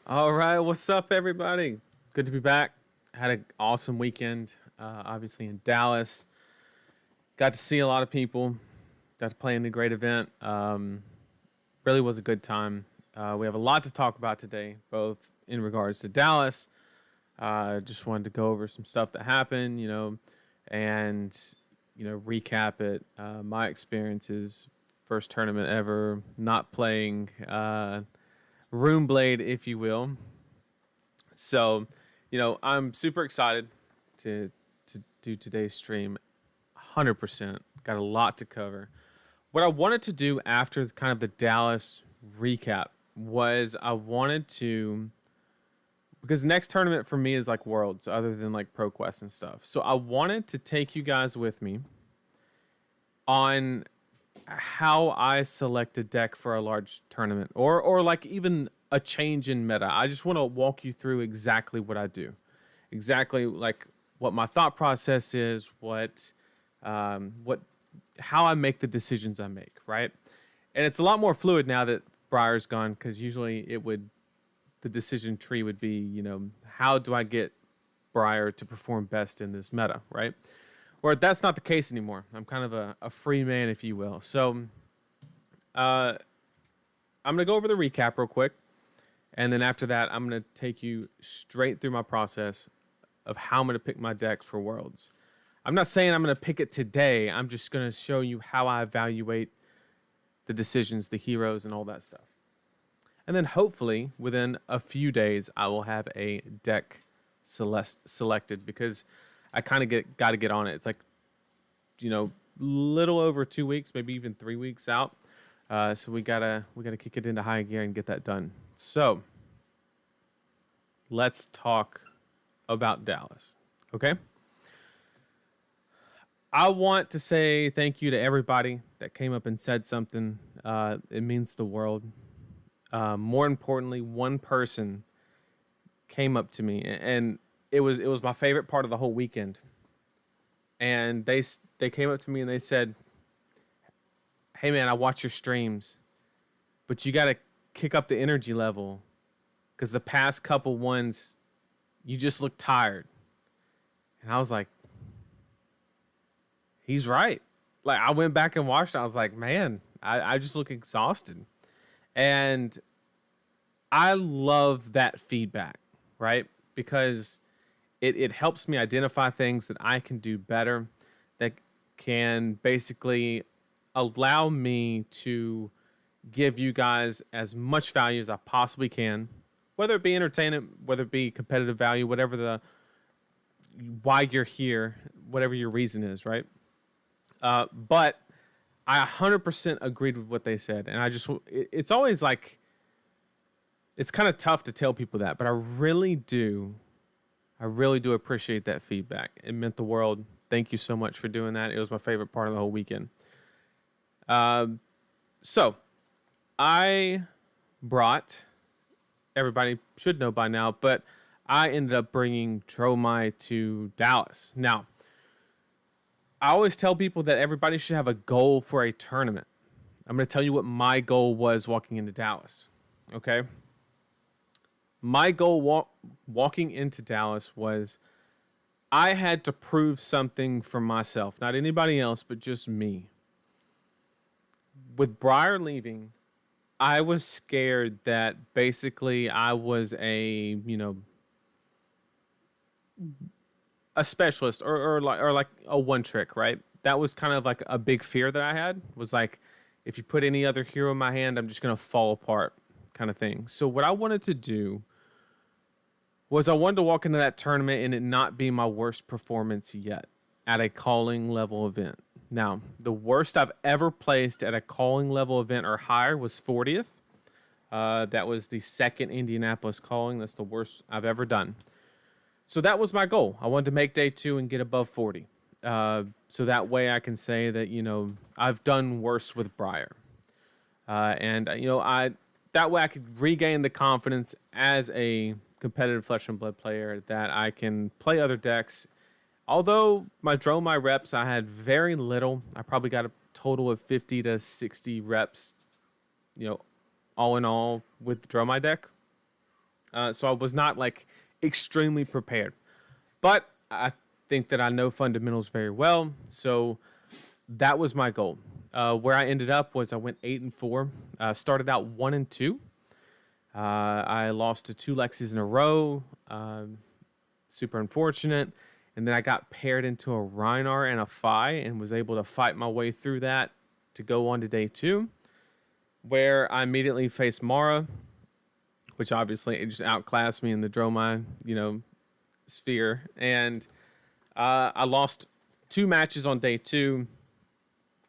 All right, what's up, everybody? Good to be back. Had an awesome weekend, obviously in Dallas. Got to see a lot of people. Got to play in a great event. Really was a good time. We have a lot to talk about today, both in regards to Dallas. Just wanted to go over some stuff that happened, and recap it. My experiences, first tournament ever, not playing. Room Blade, if you will. So, I'm super excited to do today's stream. 100%. Got a lot to cover. What I wanted to do after kind of the Dallas recap was I wanted to, because the next tournament for me is like Worlds, other than like ProQuest and stuff. So I wanted to take you guys with me on how I select a deck for a large tournament, or like even a change in meta. I just want to walk you through exactly what I do, exactly like what my thought process is, how I make the decisions I make, right? And it's a lot more fluid now that Briar's gone, because usually the decision tree would be, how do I get Briar to perform best in this meta, right? Or that's not the case anymore. I'm kind of a free man, if you will. So I'm going to go over the recap real quick. And then after that, I'm going to take you straight through my process of how I'm going to pick my deck for Worlds. I'm not saying I'm going to pick it today. I'm just going to show you how I evaluate the decisions, the heroes, and all that stuff. And then hopefully within a few days, I will have a deck selected, because I kind of got to get on it. It's like, little over 2 weeks, maybe even 3 weeks out. So we gotta kick it into high gear and get that done. So let's talk about Dallas. Okay. I want to say thank you to everybody that came up and said something. It means the world. More importantly, one person came up to me, and it was my favorite part of the whole weekend. And they came up to me and they said, "Hey man, I watch your streams, but you got to kick up the energy level, because the past couple ones, you just look tired." And I was like, he's right. Like, I went back and watched it. I was like, man, I just look exhausted. And I love that feedback, right? Because it helps me identify things that I can do better, that can basically allow me to give you guys as much value as I possibly can, whether it be entertainment, whether it be competitive value, whatever why you're here, whatever your reason is, right? But I 100% agreed with what they said. And it's always like, it's kind of tough to tell people that, but I really do appreciate that feedback. It meant the world. Thank you so much for doing that. It was my favorite part of the whole weekend. So I brought, everybody should know by now, but I ended up bringing Dromai to Dallas. Now, I always tell people that everybody should have a goal for a tournament. I'm going to tell you what my goal was walking into Dallas. Okay. My goal walking into Dallas was, I had to prove something for myself, not anybody else, but just me. With Briar leaving, I was scared that basically I was a specialist or like a one trick, right? That was kind of like a big fear that I had, was like, if you put any other hero in my hand, I'm just going to fall apart, kind of thing. So what I wanted to do was I wanted to walk into that tournament and it not be my worst performance yet at a calling level event. Now, the worst I've ever placed at a calling level event or higher was 40th. That was the second Indianapolis calling. That's the worst I've ever done. So that was my goal. I wanted to make day 2 and get above 40. So that way I can say that, I've done worse with Briar. That way I could regain the confidence as a competitive Flesh and Blood player that I can play other decks. Although my Dromai reps, I had very little. I probably got a total of 50 to 60 reps, all in all with the Dromai deck. So I was not like extremely prepared. But I think that I know fundamentals very well. So that was my goal. Where I ended up was I went 8-4. Started out 1-2. I lost to 2 Lexis in a row. Super unfortunate. And then I got paired into a Rhinar and a Phi and was able to fight my way through that to go on to day 2, where I immediately faced Mara, which obviously it just outclassed me in the Dromai, sphere. And I lost 2 matches on day 2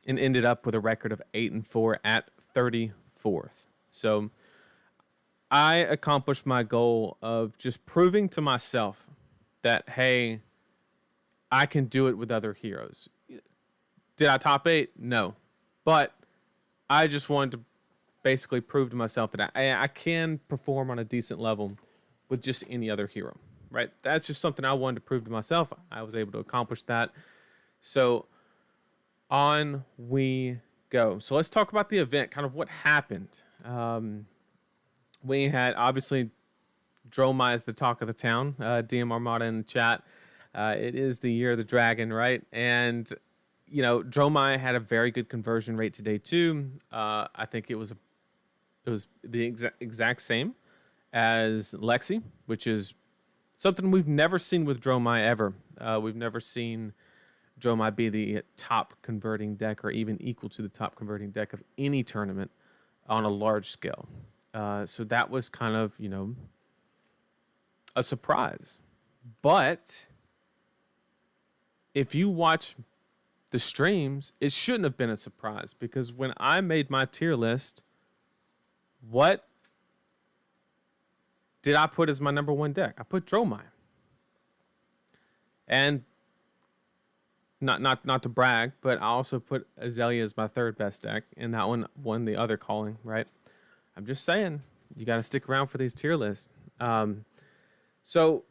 and ended up with a record of 8-4 at 34th. So I accomplished my goal of just proving to myself that, hey, I can do it with other heroes. Did I top 8? No. But I just wanted to basically prove to myself that I can perform on a decent level with just any other hero, right? That's just something I wanted to prove to myself. I was able to accomplish that. So on we go. So let's talk about the event, kind of what happened. We had obviously Dromai is the talk of the town. DM Armada in the chat. It is the year of the dragon, right? And Dromai had a very good conversion rate to day 2. I think it was the exact same as Lexi, which is something we've never seen with Dromai ever. We've never seen Dromai be the top converting deck or even equal to the top converting deck of any tournament on a large scale. So that was kind of, a surprise. But if you watch the streams, it shouldn't have been a surprise, because when I made my tier list, what did I put as my number 1 deck? I put Dromai. And not to brag, but I also put Azalea as my 3rd best deck, and that one won the other calling, right? I'm just saying, you got to stick around for these tier lists. So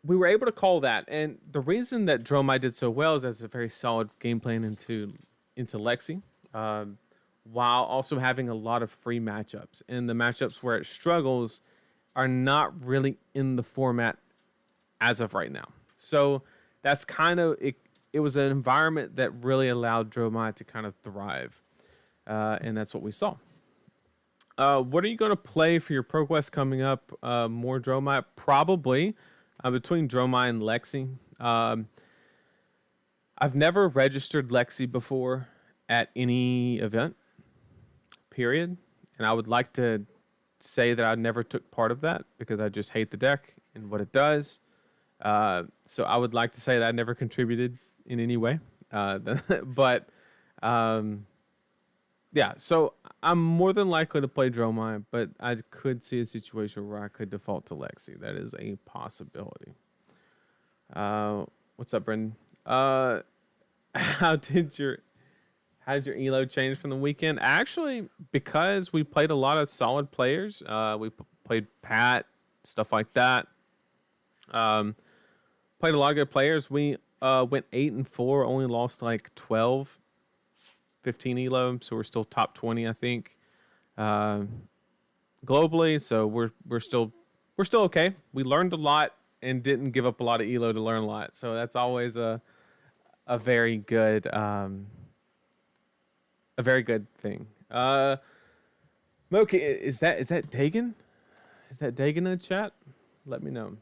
we were able to call that, and the reason that Dromai did so well is as a very solid game plan into Lexi, while also having a lot of free matchups. And the matchups where it struggles are not really in the format as of right now. So that's kind of it. It was an environment that really allowed Dromai to kind of thrive, and that's what we saw. What are you going to play for your ProQuest coming up? More Dromai? Probably. Between Dromai and Lexi. I've never registered Lexi before at any event, period. And I would like to say that I never took part of that because I just hate the deck and what it does. So I would like to say that I never contributed in any way. But yeah, so I'm more than likely to play Dromai, but I could see a situation where I could default to Lexi. That is a possibility. What's up, Brendan? How did your elo change from the weekend? Actually, because we played a lot of solid players. We played Pat, stuff like that. Played a lot of good players. We went 8-4, only lost like 12, 15 elo, so we're still top 20, I think, globally. So we're still okay. We learned a lot and didn't give up a lot of elo to learn a lot. So that's always a very good thing. Moki, is that Dagan? Is that Dagan in the chat? Let me know.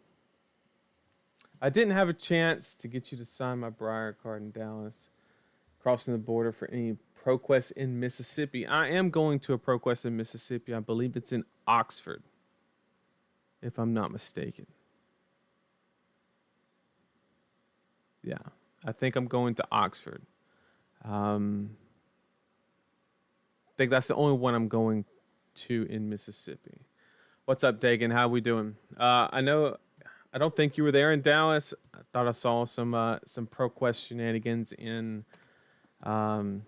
I didn't have a chance to get you to sign my Briar card in Dallas. Crossing the border for any ProQuest in Mississippi. I am going to a ProQuest in Mississippi. I believe it's in Oxford, if I'm not mistaken. Yeah, I think I'm going to Oxford. I think that's the only one I'm going to in Mississippi. What's up, Dagan? How we doing? I don't think you were there in Dallas. I thought I saw some ProQuest shenanigans in on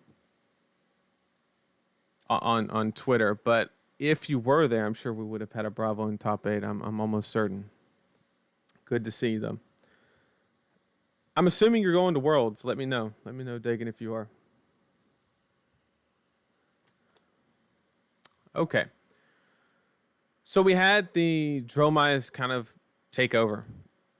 Twitter, but if you were there, I'm sure we would have had a Bravo in top 8. I'm almost certain. Good to see you, though. I'm assuming you're going to Worlds. Let me know. Let me know, Dagan, if you are. Okay. So we had the Dromais kind of take over.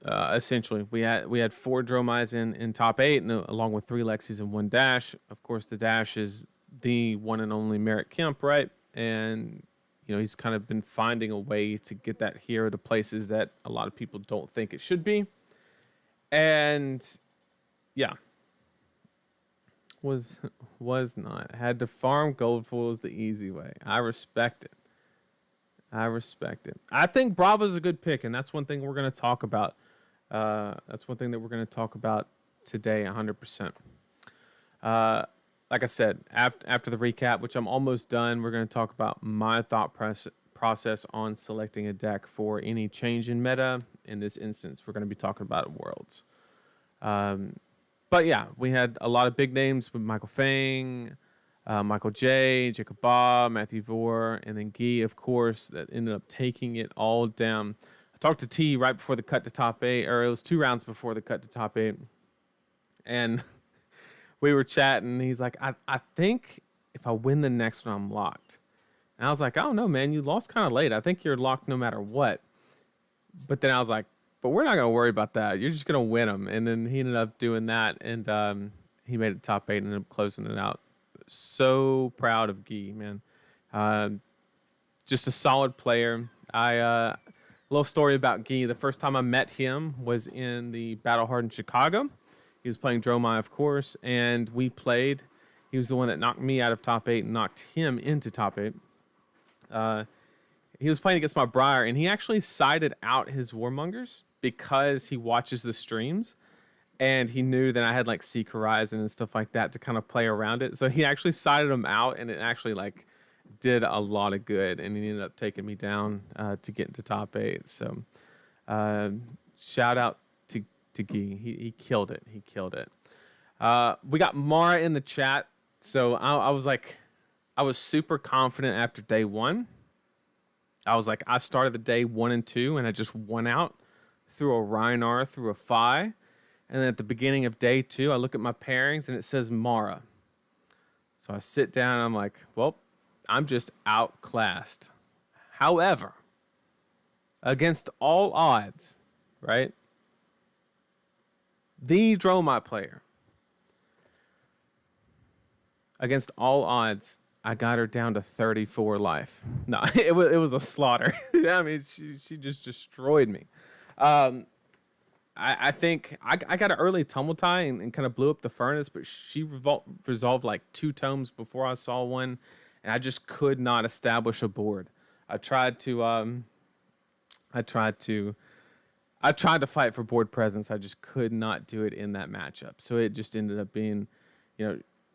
Essentially, we had 4 Dromais in top 8, and along with 3 Lexis and 1 Dash. Of course, the Dash is the one and only Merrick Kemp, right? And he's kind of been finding a way to get that hero to places that a lot of people don't think it should be. And yeah, was not had to farm gold foils the easy way. I respect it. I think Bravo's a good pick, and that's one thing we're going to talk about. That's one thing that we're going to talk about today, 100%. Like I said, after the recap, which I'm almost done, we're going to talk about my thought process on selecting a deck for any change in meta. In this instance, we're going to be talking about Worlds. But yeah, we had a lot of big names with Michael Fang, Michael J, Jacob Bob, Matthew Vore, and then Guy, of course, that ended up taking it all down. I talked to T right before the cut to top 8, or it was 2 rounds before the cut to top 8. And we were chatting, and he's like, I think if I win the next one, I'm locked. And I was like, I don't know, man. You lost kind of late. I think you're locked no matter what. But then I was like, but we're not going to worry about that. You're just going to win them. And then he ended up doing that, and he made it top 8 and ended up closing it out. So proud of Guy, man. Just a solid player. A little story about Guy. The first time I met him was in the Battle Hard in Chicago. He was playing Dromai, of course, and we played. He was the one that knocked me out of top 8 and knocked him into top 8. He was playing against my Briar, and he actually sided out his Warmongers because he watches the streams, and he knew that I had like Seek Horizon and stuff like that to kind of play around it. So he actually sided them out, and it actually like did a lot of good, and he ended up taking me down to get into top 8. So shout out to Guy. He killed it. He killed it. We got Mara in the chat. So I was super confident after day 1. I was like, I started the day 1 and 2, and I just won out through a Rhinar, through a Phi. And then at the beginning of day 2, I look at my pairings, and it says Mara. So I sit down, and I'm like, well, I'm just outclassed. However, against all odds, right? The Dromai player, against all odds, I got her down to 34 life. No, it was a slaughter. I mean, she just destroyed me. I think I got an early tumble tie and kind of blew up the furnace, but she resolved like 2 tomes before I saw one, and I just could not establish a board. I tried to fight for board presence. I just could not do it in that matchup. So it just ended up being,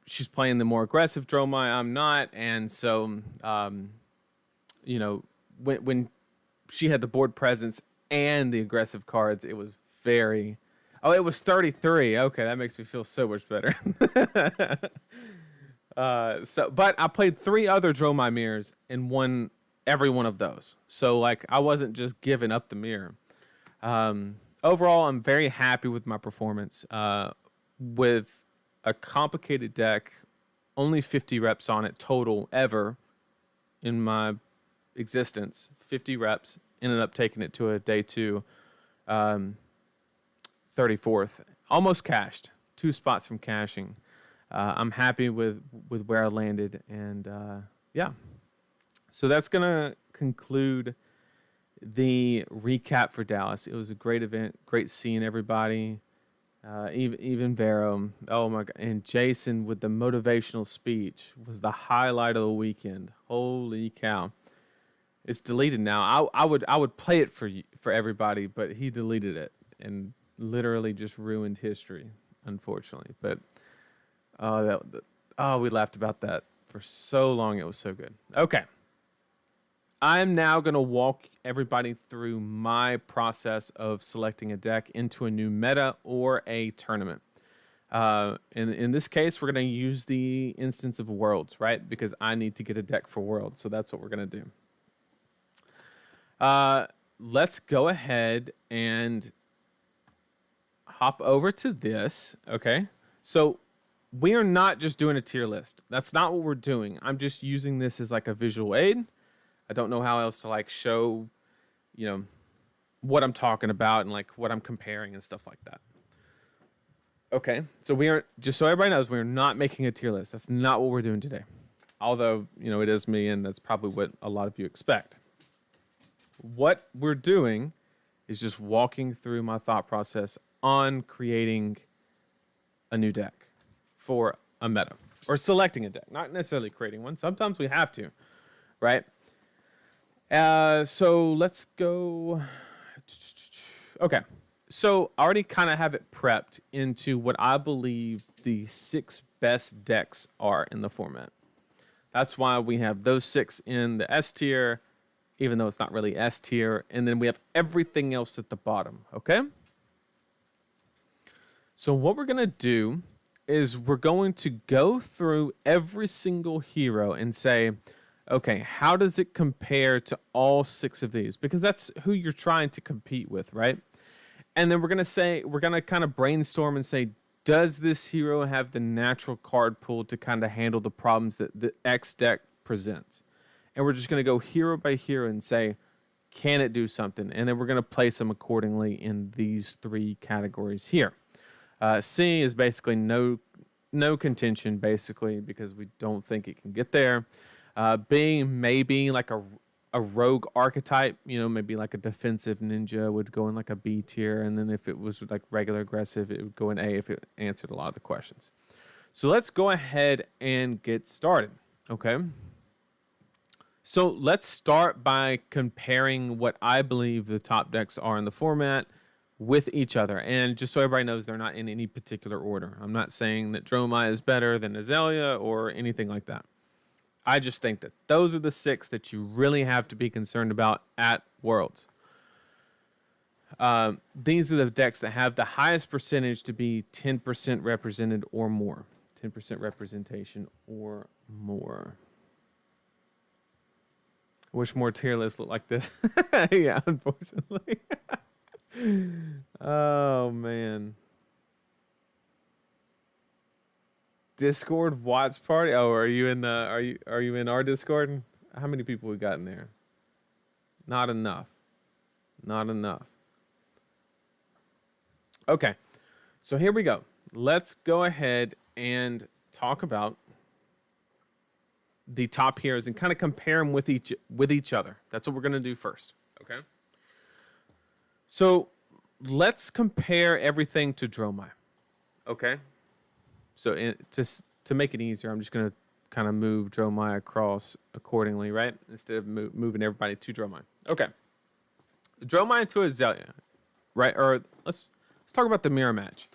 she's playing the more aggressive Dromai. I'm not. And so, when she had the board presence and the aggressive cards, it was it was 33. Okay, that makes me feel so much better. But I played 3 other Dromai mirrors and won every one of those. So like I wasn't just giving up the mirror. Overall, I'm very happy with my performance. With a complicated deck, only 50 reps on it total ever in my existence. 50 reps, ended up taking it to a day 2, 34th. Almost cashed, 2 spots from cashing. I'm happy with where I landed, and yeah. So that's gonna conclude the recap for Dallas. It was a great event, great seeing everybody. Even Vero, oh my god, and Jason with the motivational speech was the highlight of the weekend. Holy cow! It's deleted now. I would play it for everybody, but he deleted it and literally just ruined history, unfortunately. But we laughed about that for so long. It was so good. Okay. I'm now going to walk everybody through my process of selecting a deck into a new meta or a tournament. In this case, we're going to use the instance of Worlds, right? Because I need to get a deck for Worlds. So that's what we're going to do. Let's go ahead and hop over to this. Okay. So we are not just doing a tier list. That's not what we're doing. I'm just using this as like a visual aid. I don't know how else to like show, you know, what I'm talking about and like what I'm comparing and stuff like that. Okay, so we are, just so everybody knows, we're not making a tier list. That's not what we're doing today. Although, it is me, and that's probably what a lot of you expect. What we're doing is just walking through my thought process on creating a new deck for a meta, or selecting a deck, not necessarily creating one. Sometimes we have to, right? So let's go. Okay. So I already kind of have it prepped into what I believe the 6 best decks are in the format. That's why we have those 6 in the S tier, even though it's not really S tier. And then we have everything else at the bottom, okay? So what we're going to do is we're going to go through every single hero and say, okay, how does it compare to all 6 of these? Because that's who you're trying to compete with, right? And then we're going to kind of brainstorm and say, does this hero have the natural card pool to kind of handle the problems that the X deck presents? And we're just going to go hero by hero and say, can it do something? And then we're going to place them accordingly in these 3 categories here. C is basically no contention, basically, because we don't think it can get there. B may be like a rogue archetype, maybe like a defensive ninja would go in like a B tier. And then if it was like regular aggressive, it would go in A if it answered a lot of the questions. So let's go ahead and get started. Okay. So let's start by comparing what I believe the top decks are in the format with each other. And just so everybody knows, they're not in any particular order. I'm not saying that Dromai is better than Azalea or anything like that. I just think that those are the 6 that you really have to be concerned about at Worlds. These are the decks that have the highest percentage to be 10% represented or more. 10% representation or more. I wish more tier lists look like this. Yeah, unfortunately. Oh, man. Discord watch party. Oh, are you in our Discord? How many people we got in there? Not enough. Not enough. Okay. So here we go. Let's go ahead and talk about the top heroes and kind of compare them with each other. That's what we're going to do first. Okay. So let's compare everything to Dromai. Okay. So to make it easier, I'm just going to kind of move Dromai across accordingly, right? Instead of moving everybody to Dromai. Okay. Dromai to Azalea, right? Or let's talk about the mirror match.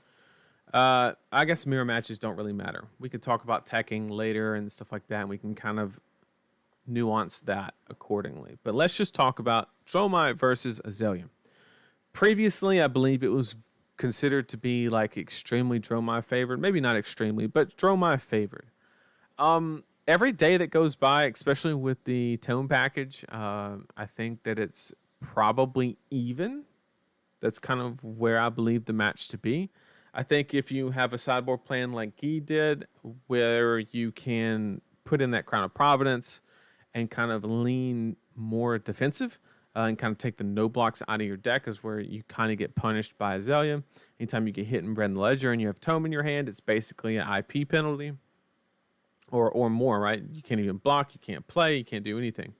I guess mirror matches don't really matter. We could talk about teching later and stuff like that, and we can kind of nuance that accordingly. But let's just talk about Dromai versus Azalea. Previously, I believe it was considered to be like extremely Dromai favored. Maybe not extremely, but Dromai favored. Every day that goes by, especially with the tone package, I think that it's probably even. That's kind of where I believe the match to be. I think if you have a sideboard plan like Guy did, where you can put in that Crown of Providence and kind of lean more defensive, and kind of take the no blocks out of your deck, is where you kind of get punished by Azalea. Anytime you get hit and Red Ledger and you have Tome in your hand, it's basically an IP penalty or more, right? You can't even block, you can't play, you can't do anything.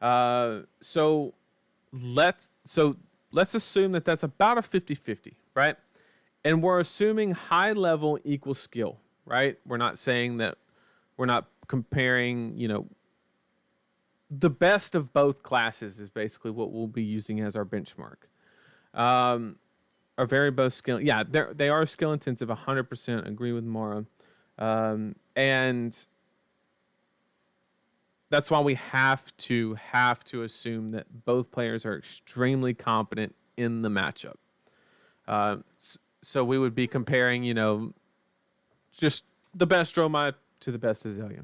So let's assume that that's about a 50-50, right? And we're assuming high level equals skill, right? We're not saying that we're not comparing, the best of both classes is basically what we'll be using as our benchmark. Are very both skill. Yeah, they are skill intensive. 100% agree with Mara, and that's why we have to assume that both players are extremely competent in the matchup. So we would be comparing, just the best Dromai to the best Azalea.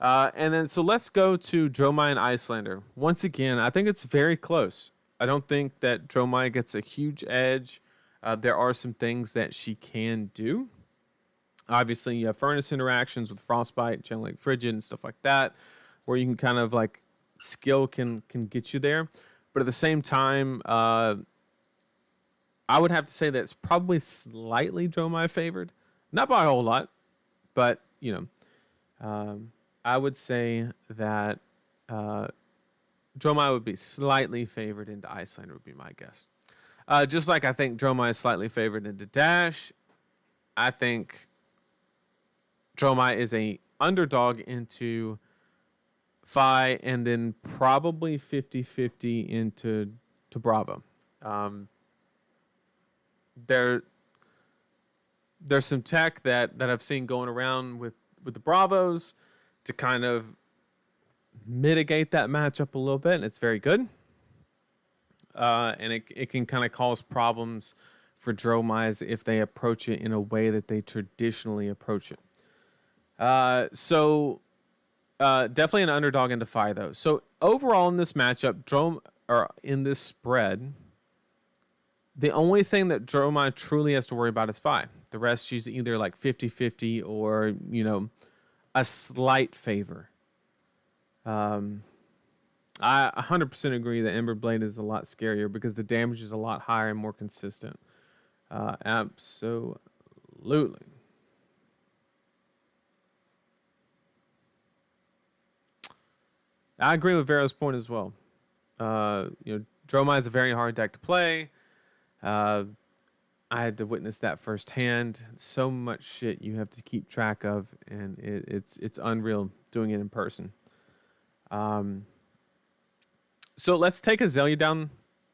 And then, so let's go to Dromai and Icelander. Once again, I think it's very close. I don't think that Dromai gets a huge edge. There are some things that she can do. Obviously, you have furnace interactions with Frostbite, Channel Lake Frigid, and stuff like that, where you can kind of like skill can get you there, but at the same time, I would have to say that it's probably slightly Dromai favored, not by a whole lot, but I would say that Dromai would be slightly favored into Icelander would be my guess. Just like I think Dromai is slightly favored into Dash, I think Dromai is a underdog into Phi, and then probably 50-50 into Bravo. There's some tech that I've seen going around with the Bravos to kind of mitigate that matchup a little bit, and it's very good. And it can kind of cause problems for Dromais if they approach it in a way that they traditionally approach it. So definitely an underdog into Phi, though. So overall in this matchup, in this spread, the only thing that Dromai truly has to worry about is Phi. The rest, she's either like 50-50 or, a slight favor. I 100% agree that Ember Blade is a lot scarier because the damage is a lot higher and more consistent. Absolutely. I agree with Vero's point as well. Dromai is a very hard deck to play. I had to witness that firsthand. So much shit you have to keep track of, and it's unreal doing it in person. So let's take Azalea down.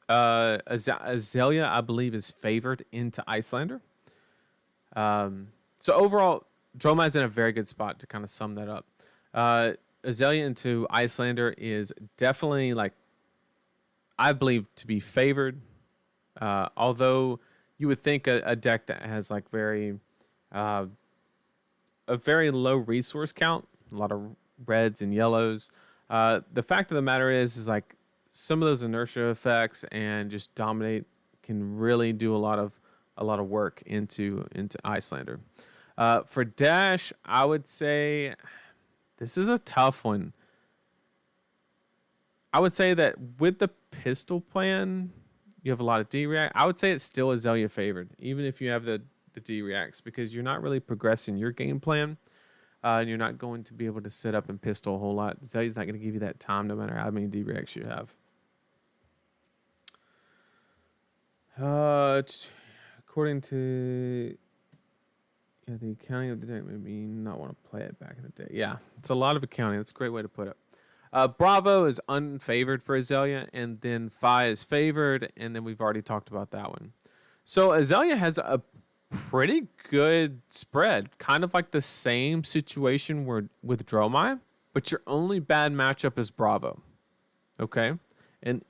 Azalea, I believe, is favored into Icelander. So overall, Dromai's in a very good spot to kind of sum that up. Azalea into Icelander is definitely, I believe, to be favored. Although you would think a deck that has a very low resource count, a lot of reds and yellows. The fact of the matter is some of those inertia effects and just dominate can really do a lot of work into Icelander. For Dash, I would say this is a tough one. I would say that with the pistol plan, you have a lot of D-react. I would say it's still Azalea favored, even if you have the D-reacts, because you're not really progressing your game plan. And you're not going to be able to set up and pistol a whole lot. Azalea's not going to give you that time no matter how many D-reacts you have. According to the accounting of the deck made me not want to play it back in the day. Yeah, it's a lot of accounting. That's a great way to put it. Bravo is unfavored for Azalea, and then Phi is favored, and then we've already talked about that one. So Azalea has a pretty good spread, kind of like the same situation with Dromai, but your only bad matchup is Bravo. Okay? And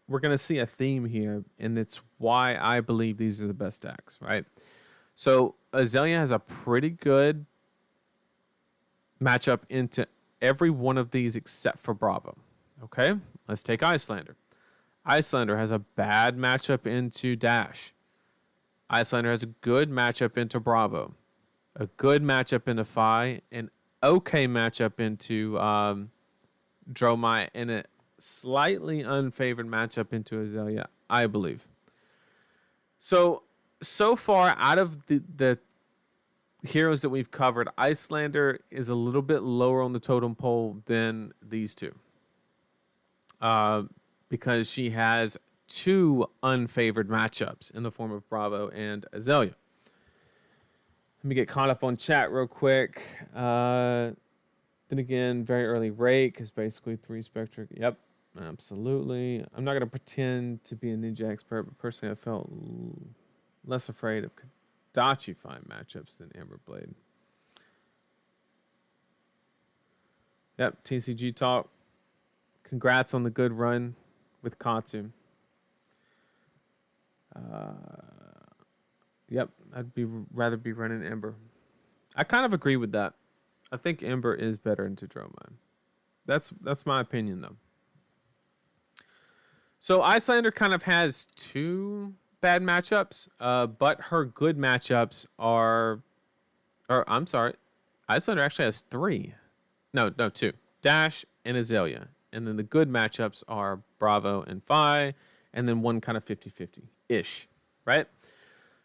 we're going to see a theme here, and it's why I believe these are the best decks, right? So Azalea has a pretty good matchup into every one of these except for Bravo. Okay? Let's take Icelander. Icelander has a bad matchup into Dash. Icelander has a good matchup into Bravo, a good matchup into Phi, an okay matchup into Dromai, and a slightly unfavored matchup into Azalea, I believe. So far, out of the heroes that we've covered, Icelander is a little bit lower on the totem pole than these two. Because she has two unfavored matchups in the form of Bravo and Azalea. Let me get caught up on chat real quick. Then again, very early rake is basically 3 Spectric. Yep, absolutely. I'm not going to pretend to be a ninja expert, but personally I felt less afraid of Dachi Fine matchups than Amber Blade. Yep, TCG talk. Congrats on the good run with Katsu. Yep, I'd rather be running Ember. I kind of agree with that. I think Ember is better into Dromai. That's my opinion though. So Icelander kind of has 2 bad matchups, but her good matchups are, I'm sorry, Icelander actually has 3. No, 2. Dash and Azalea. And then the good matchups are Bravo and Fi, and then one kind of 50-50-ish, right?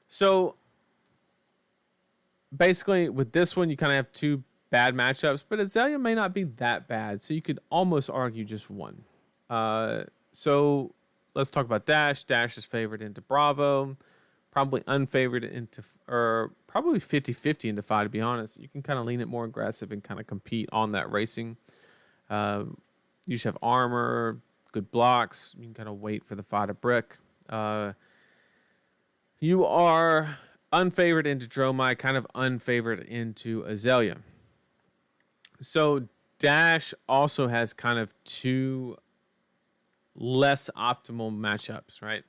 So basically, with this one, you kind of have two bad matchups, but Azalea may not be that bad, so you could almost argue just one. So let's talk about Dash. Dash is favored into Bravo, probably unfavored into, or probably 50-50 into Fi, to be honest. You can kind of lean it more aggressive and kind of compete on that racing. You just have armor, good blocks. You can kind of wait for the Fi to brick. You are unfavored into Dromai, kind of unfavored into Azalea. So Dash also has kind of two less optimal matchups, right?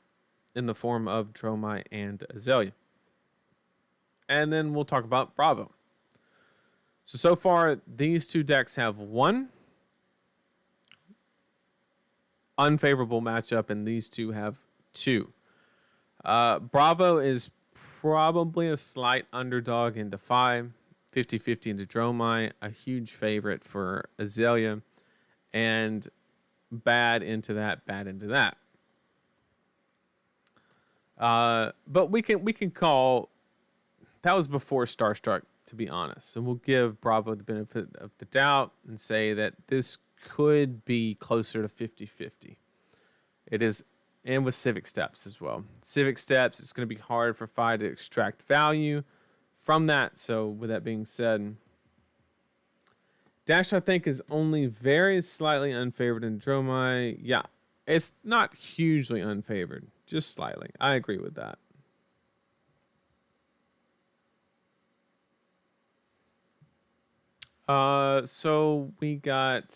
In the form of Dromai and Azalea. And then we'll talk about Bravo. So far, these two decks have one unfavorable matchup, and these two have two. Bravo is probably a slight underdog into Fi, 50-50 into Dromai, a huge favorite for Azalea, and bad into that, bad into that. But we can call that was before Starstruck, to be honest. So we'll give Bravo the benefit of the doubt and say that this could be closer to 50-50. It is, and with Civic Steps as well. Civic Steps, it's going to be hard for Fi to extract value from that. So with that being said, Dash, I think, is only very slightly unfavored in Dromai. Yeah, it's not hugely unfavored, just slightly. I agree with that. So we got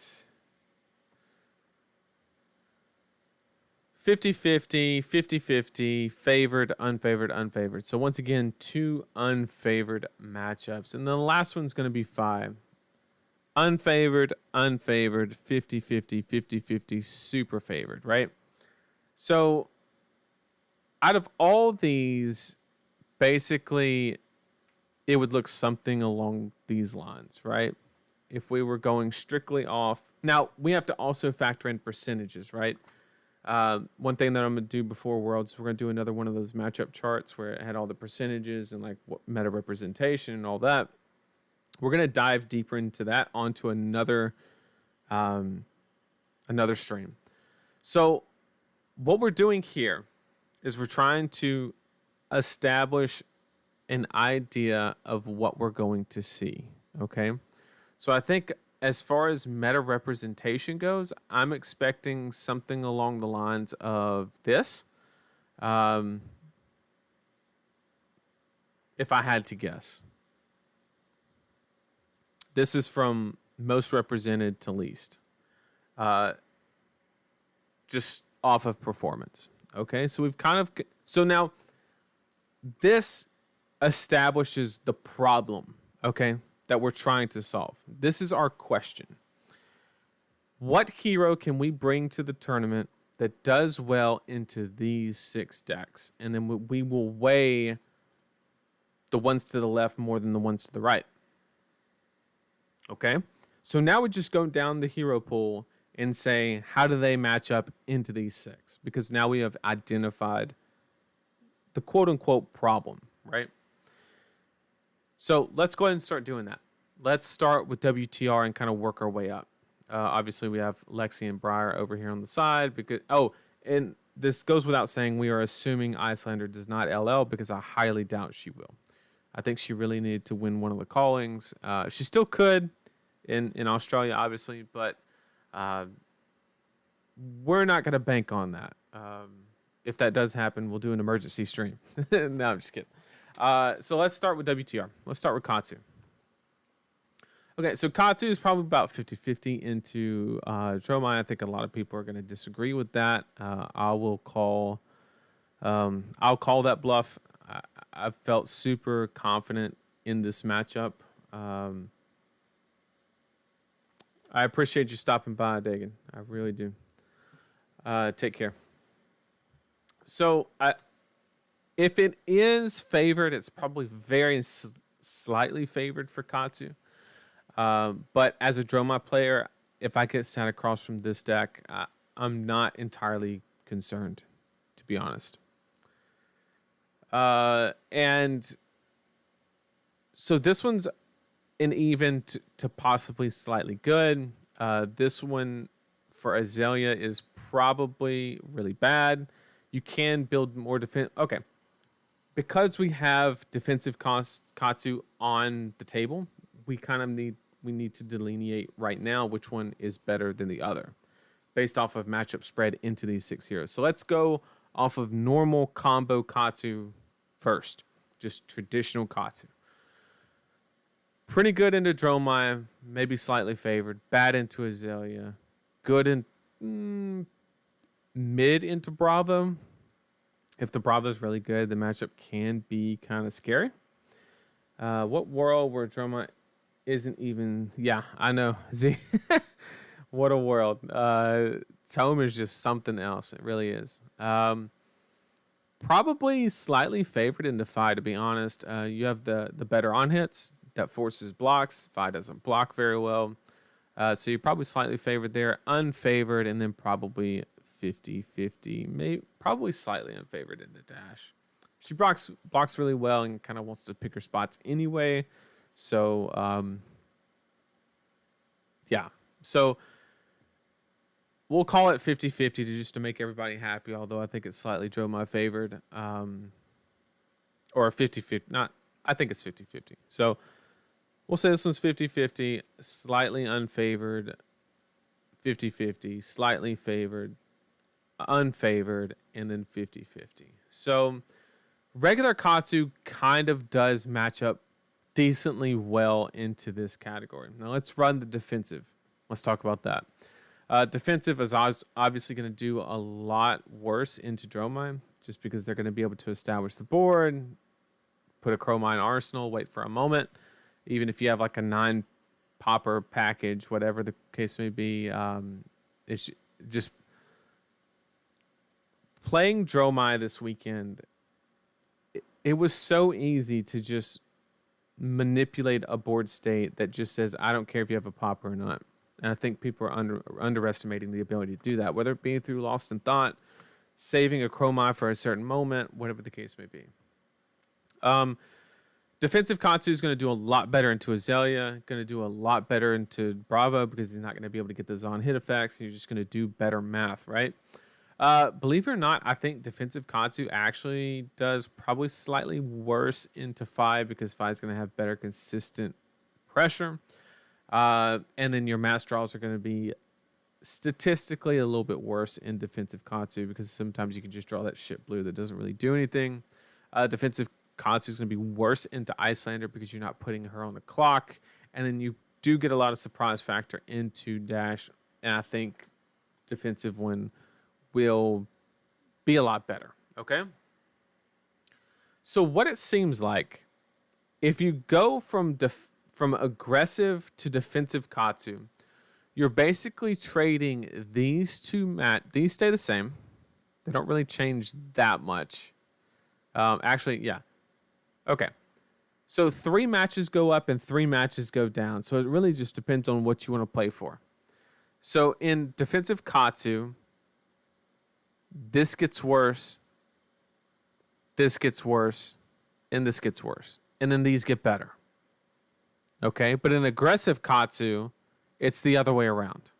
50-50, 50-50, favored, unfavored, unfavored. So once again, two unfavored matchups. And the last one's going to be Fi. Unfavored, unfavored, 50-50, 50-50, super favored, right? So out of all these, basically, it would look something along these lines, right? If we were going strictly off. Now, we have to also factor in percentages, right? One thing that I'm going to do before Worlds, we're going to do another one of those matchup charts where it had all the percentages and like what meta representation and all that. We're going to dive deeper into that onto another stream. So what we're doing here is we're trying to establish an idea of what we're going to see. Okay. So I think as far as meta representation goes, I'm expecting something along the lines of this. If I had to guess. This is from most represented to least. Just off of performance. Okay, so we've kind of... So now, this establishes the problem, okay, that we're trying to solve. This is our question. What hero can we bring to the tournament that does well into these 6 decks? And then we will weigh the ones to the left more than the ones to the right. Okay? So now we just go down the hero pool and say, how do they match up into these 6? Because now we have identified the quote-unquote problem, right? So let's go ahead and start doing that. Let's start with WTR and kind of work our way up. Obviously, we have Lexi and Briar over here on the side. Because and this goes without saying, we are assuming Icelander does not LL because I highly doubt she will. I think she really needed to win one of the callings. She still could in Australia, obviously, but we're not going to bank on that. If that does happen, we'll do an emergency stream. No, I'm just kidding. So let's start with WTR. Let's start with Katsu. Okay, so Katsu is probably about 50-50 into Dromai. I think a lot of people are going to disagree with that. I'll call that bluff. I've felt super confident in this matchup. I appreciate you stopping by, Dagan. I really do. Take care. So, if it is favored, it's probably very slightly favored for Katsu. But as a Dromai player, if I get sat across from this deck, I'm not entirely concerned, to be honest. And so this one's an even to possibly slightly good. This one for Azalea is probably really bad. You can build more defense. Okay. Because we have defensive Katsu on the table, we need to delineate right now which one is better than the other based off of matchup spread into these 6 heroes. So let's go off of normal combo Katsu first. Just traditional Katsu. Pretty good into Dromai, maybe slightly favored. Bad into Azalea. Good in mid into Bravo. If the Bravo is really good, the matchup can be kind of scary. What world where Dromai isn't even... Yeah, I know. Z. What a world. Tome is just something else. It really is. Probably slightly favored into Fi, to be honest. You have the better on hits that forces blocks. Fi doesn't block very well. So you're probably slightly favored there. Unfavored, and then probably 50-50. Maybe probably slightly unfavored in the dash. She blocks really well and kind of wants to pick her spots anyway. So, yeah. So we'll call it 50-50 just to make everybody happy, although I think it's slightly Dromai favored. Or 50-50. I think it's 50-50. So we'll say this one's 50-50, slightly unfavored, 50-50, slightly favored, unfavored, and then 50-50. So regular Katsu kind of does match up decently well into this category. Now let's run the defensive. Let's talk about that. Defensive is obviously going to do a lot worse into Dromai just because they're going to be able to establish the board, put a Chromine arsenal, wait for a moment. Even if you have like a 9 popper package, whatever the case may be, it's just playing Dromai this weekend. It was so easy to just manipulate a board state that just says, I don't care if you have a popper or not. And I think people are underestimating the ability to do that, whether it be through Lost in Thought, saving a Chromai for a certain moment, whatever the case may be. Defensive Katsu is going to do a lot better into Azalea, going to do a lot better into Bravo because he's not going to be able to get those on-hit effects. You're just going to do better math, right? Believe it or not, I think defensive Katsu actually does probably slightly worse into Fi because Fi is going to have better consistent pressure. And then your mass draws are going to be statistically a little bit worse in defensive Katsu because sometimes you can just draw that shit blue that doesn't really do anything. Defensive Katsu is going to be worse into Icelander because you're not putting her on the clock. And then you do get a lot of surprise factor into Dash. And I think defensive one will be a lot better. Okay? So what it seems like, if you go from aggressive to defensive Katsu, you're basically trading these two these stay the same. They don't really change that much. Actually, yeah. Okay. So 3 matches go up and 3 matches go down. So it really just depends on what you want to play for. So in defensive Katsu, this gets worse, this gets worse, and this gets worse. And then these get better. Okay? But in aggressive Katsu, it's the other way around.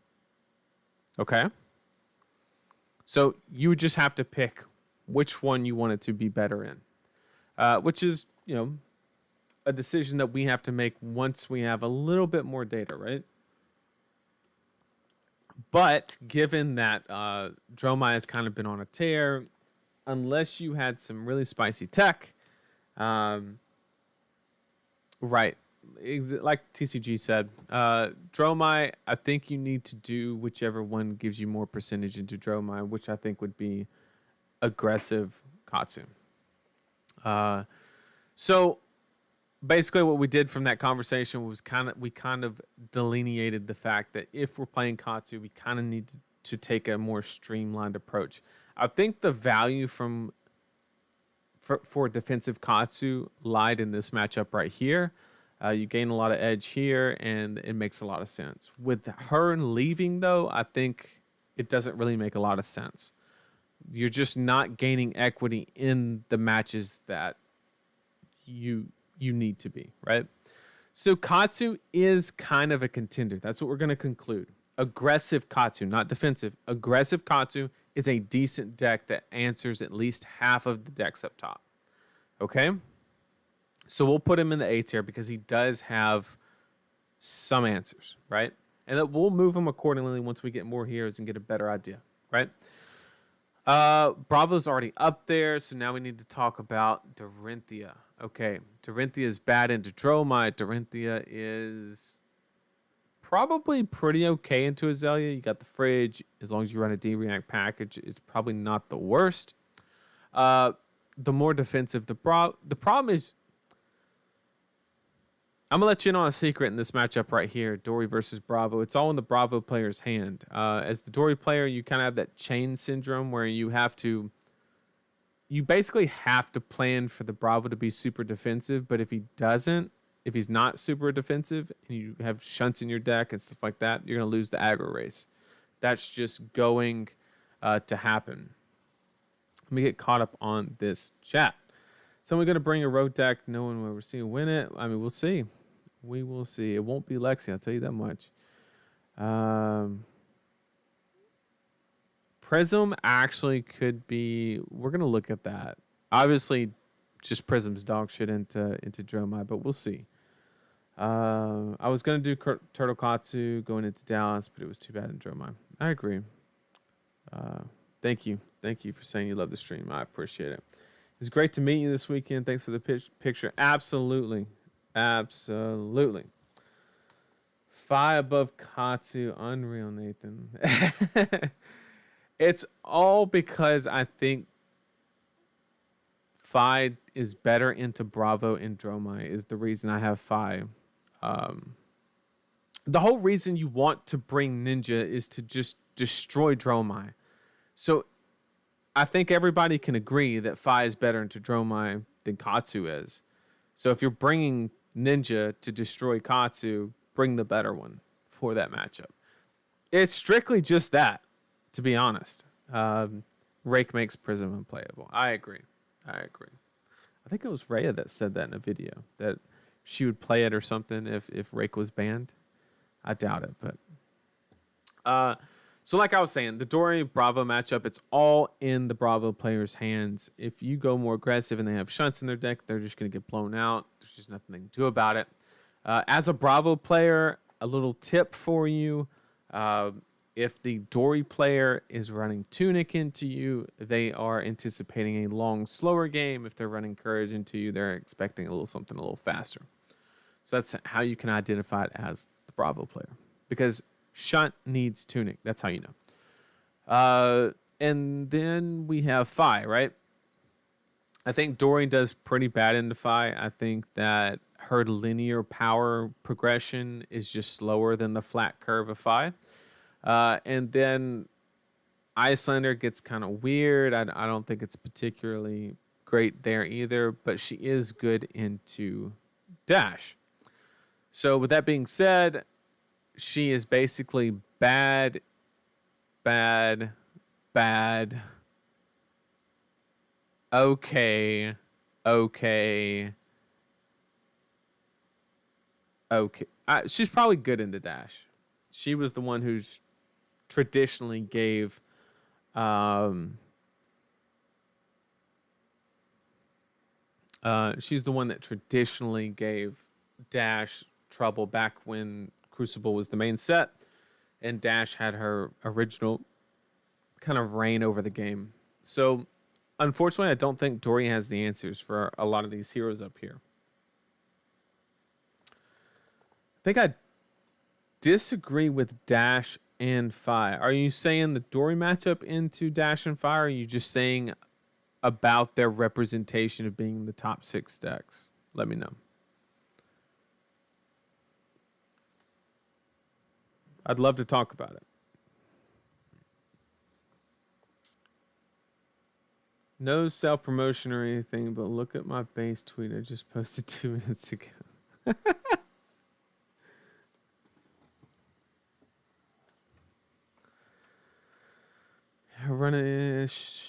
Okay? So you just have to pick which one you want it to be better in. Which is, a decision that we have to make once we have a little bit more data, right? But given that Dromai has kind of been on a tear, unless you had some really spicy tech, right, like TCG said, Dromai, I think you need to do whichever one gives you more percentage into Dromai, which I think would be aggressive Katsu. So basically what we did from that conversation was we kind of delineated the fact that if we're playing Katsu, we kind of need to take a more streamlined approach. I think the value for defensive Katsu lied in this matchup right here. You gain a lot of edge here, and it makes a lot of sense. With her leaving, though, I think it doesn't really make a lot of sense. You're just not gaining equity in the matches that you need to be, right? So Katsu is kind of a contender. That's what we're going to conclude. Aggressive Katsu, not defensive. Aggressive Katsu is a decent deck that answers at least half of the decks up top. Okay? So we'll put him in the A tier because he does have some answers, right? And that we'll move him accordingly once we get more heroes and get a better idea, right? Bravo's already up there, so now we need to talk about Dorinthia. Okay, Dorinthia is bad into Dromite. Dorinthia is probably pretty okay into Azalea. You got the fridge. As long as you run a D-React package, it's probably not the worst. The more defensive, the problem is, I'm going to let you in on a secret in this matchup right here, Dory versus Bravo. It's all in the Bravo player's hand. As the Dory player, you kind of have that chain syndrome where you basically have to plan for the Bravo to be super defensive, but if he's not super defensive, and you have shunts in your deck and stuff like that, you're going to lose the aggro race. That's just going to happen. Let me get caught up on this chat. Someone going to bring a road deck, knowing where we're seeing win it. I mean, we'll see. We will see. It won't be Lexi, I'll tell you that much. Prism actually could be. We're going to look at that. Obviously, just Prism's dog shit into Dromai, but we'll see. I was going to do Turtle Katsu going into Dallas, but it was too bad in Dromai. I agree. Thank you. Thank you for saying you love the stream. I appreciate it. It's great to meet you this weekend. Thanks for the picture. Absolutely. Absolutely. Fi above Katsu. Unreal, Nathan. It's all because I think Fi is better into Bravo and Dromai is the reason I have Fi. The whole reason you want to bring Ninja is to just destroy Dromai. So I think everybody can agree that Fi is better into Dromai than Katsu is. So if you're bringing Ninja to destroy Katsu, bring the better one for that matchup. It's strictly just that, to be honest. Rake makes Prism unplayable. I agree. I think it was Rhea that said that in a video, that she would play it or something if Rake was banned. I doubt it, but... So like I was saying, the Dory Bravo matchup, it's all in the Bravo player's hands. If you go more aggressive and they have shunts in their deck, they're just going to get blown out. There's just nothing they can do about it. As a Bravo player, a little tip for you. If the Dory player is running Tunic into you, they are anticipating a long, slower game. If they're running Courage into you, they're expecting something a little faster. So that's how you can identify it as the Bravo player. Because Shunt needs Tunic. That's how you know. And then we have Fi, right? I think Dory does pretty bad into Fi. I think that her linear power progression is just slower than the flat curve of Fi. And then Icelander gets kind of weird. I don't think it's particularly great there either, but she is good into Dash. So with that being said, she is basically bad. Okay. She's probably good into Dash. She was the one who's traditionally gave she's the one that traditionally gave Dash trouble back when Crucible was the main set, and Dash had her original kind of reign over the game. So, unfortunately, I don't think Dory has the answers for a lot of these heroes up here. I think I disagree with Dash and Fi. Are you saying the Dory matchup into Dash and Fi, or are you just saying about their representation of being the top 6 decks? Let me know. I'd love to talk about it. No self-promotion or anything, but look at my base tweet I just posted 2 minutes ago.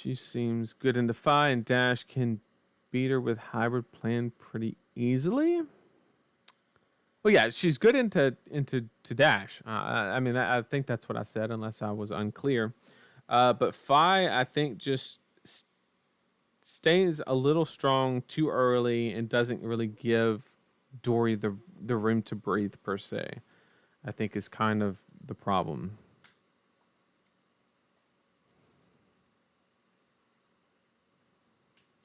She seems good into Fi, and Dash can beat her with hybrid plan pretty easily. Well, yeah, she's good into Dash. I mean, I think that's what I said, unless I was unclear. But Fi, I think, just stays a little strong too early and doesn't really give Dory the room to breathe per se. I think is kind of the problem.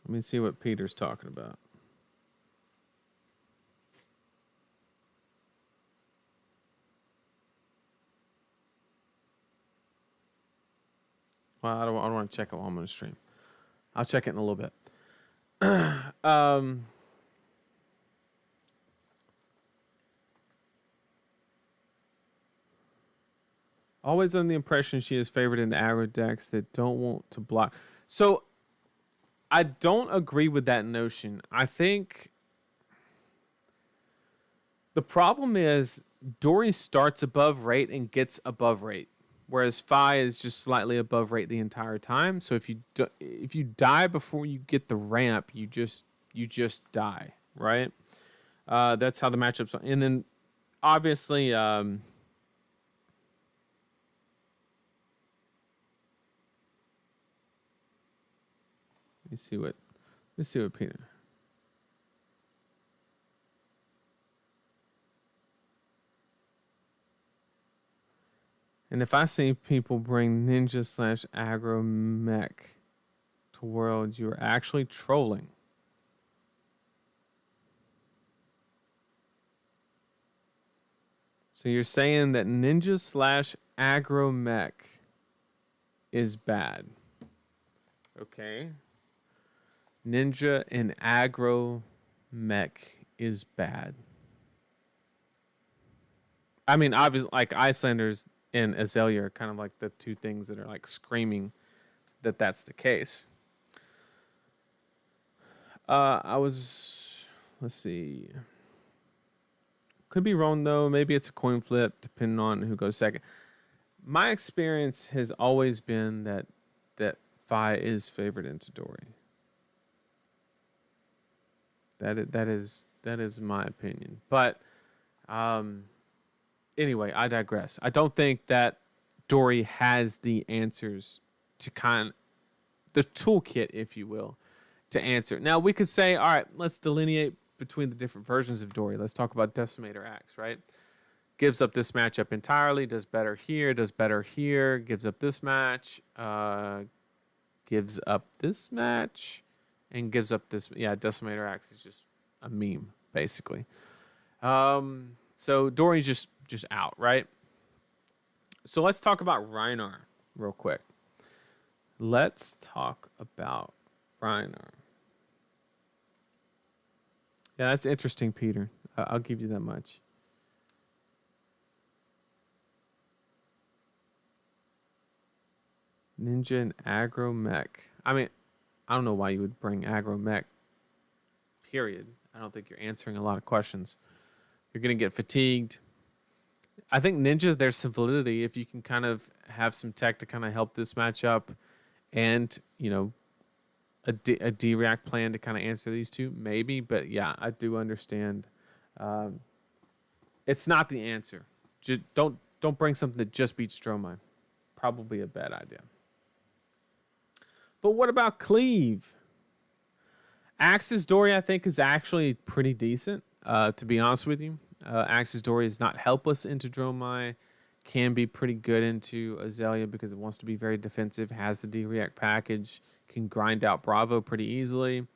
Let me see what Peter's talking about. Well, I don't want to check it while I'm on the stream. I'll check it in a little bit. Always under the impression she is favored in aggro decks that don't want to block. So I don't agree with that notion. I think the problem is Dory starts above rate and gets above rate, whereas Fi is just slightly above rate the entire time. So if you die before you get the ramp, you just die, right? That's how the matchups are. And then obviously let me see what Peter. And if I see people bring ninja / aggro mech to world, you're actually trolling. So you're saying that ninja / aggro mech is bad. Okay. Ninja and aggro mech is bad. I mean, obviously, like Icelanders and Azalea are kind of like the two things that are like screaming that that's the case. Let's see. Could be wrong though. Maybe it's a coin flip depending on who goes second. My experience has always been that Fi is favored into Dory. That is my opinion. But anyway, I digress. I don't think that Dory has the answers to the toolkit, if you will, to answer. Now we could say, all right, let's delineate between the different versions of Dory. Let's talk about Decimator Axe, right? Gives up this matchup entirely, does better here, gives up this match, gives up this match, and gives up this. Yeah, Decimator Axe is just a meme, basically. So Dory's just out, right? So let's talk about Reinar real quick. Let's talk about Reinar. Yeah, that's interesting, Peter. I'll give you that much. Ninja and aggro mech. I mean, I don't know why you would bring aggro mech. Period. I don't think you're answering a lot of questions. You're going to get fatigued. I think Ninja, there's some validity if you can kind of have some tech to kind of help this matchup and, you know, a D-React plan to kind of answer these two, maybe. But yeah, I do understand. It's not the answer. Just don't bring something that just beats Stromae. Probably a bad idea. But what about Cleave? Axis Dory, I think, is actually pretty decent, to be honest with you. Axis Dory is not helpless into Dromai. Can be pretty good into Azalea because it wants to be very defensive. Has the D-React package. Can grind out Bravo pretty easily.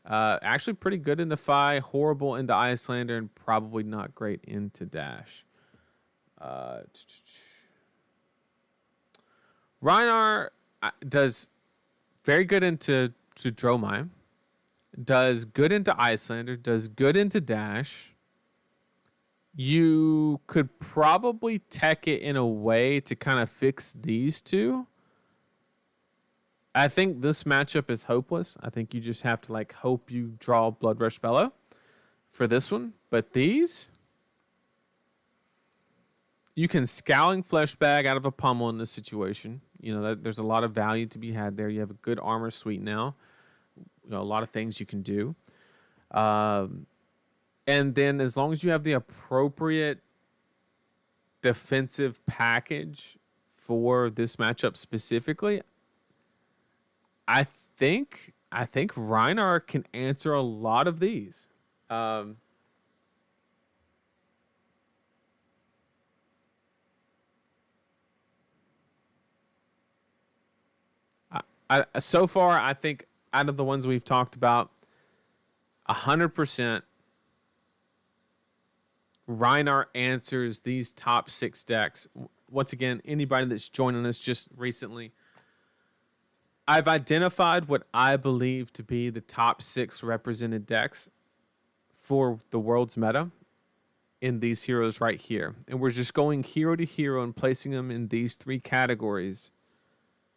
Actually pretty good into Fi. Horrible into Icelander. And probably not great into Dash. Reinar does very good into Dromai. Does good into Icelander. Does good into Dash. You could probably tech it in a way to kind of fix these two. I think this matchup is hopeless. I think you just have to like hope you draw Blood Rush Bellow for this one. But these, You can Scowling Flesh Bag out of a Pummel in this situation. You know, there's a lot of value to be had there. You have a good armor suite now. You know, a lot of things you can do. And then as long as you have the appropriate defensive package for this matchup specifically, I think Rhinar can answer a lot of these. So far, I think out of the ones we've talked about, 100% Rhinar answers these top 6 decks. Once again, anybody that's joining us just recently, I've identified what I believe to be the top 6 represented decks for the world's meta in these heroes right here. And we're just going hero to hero and placing them in these 3 categories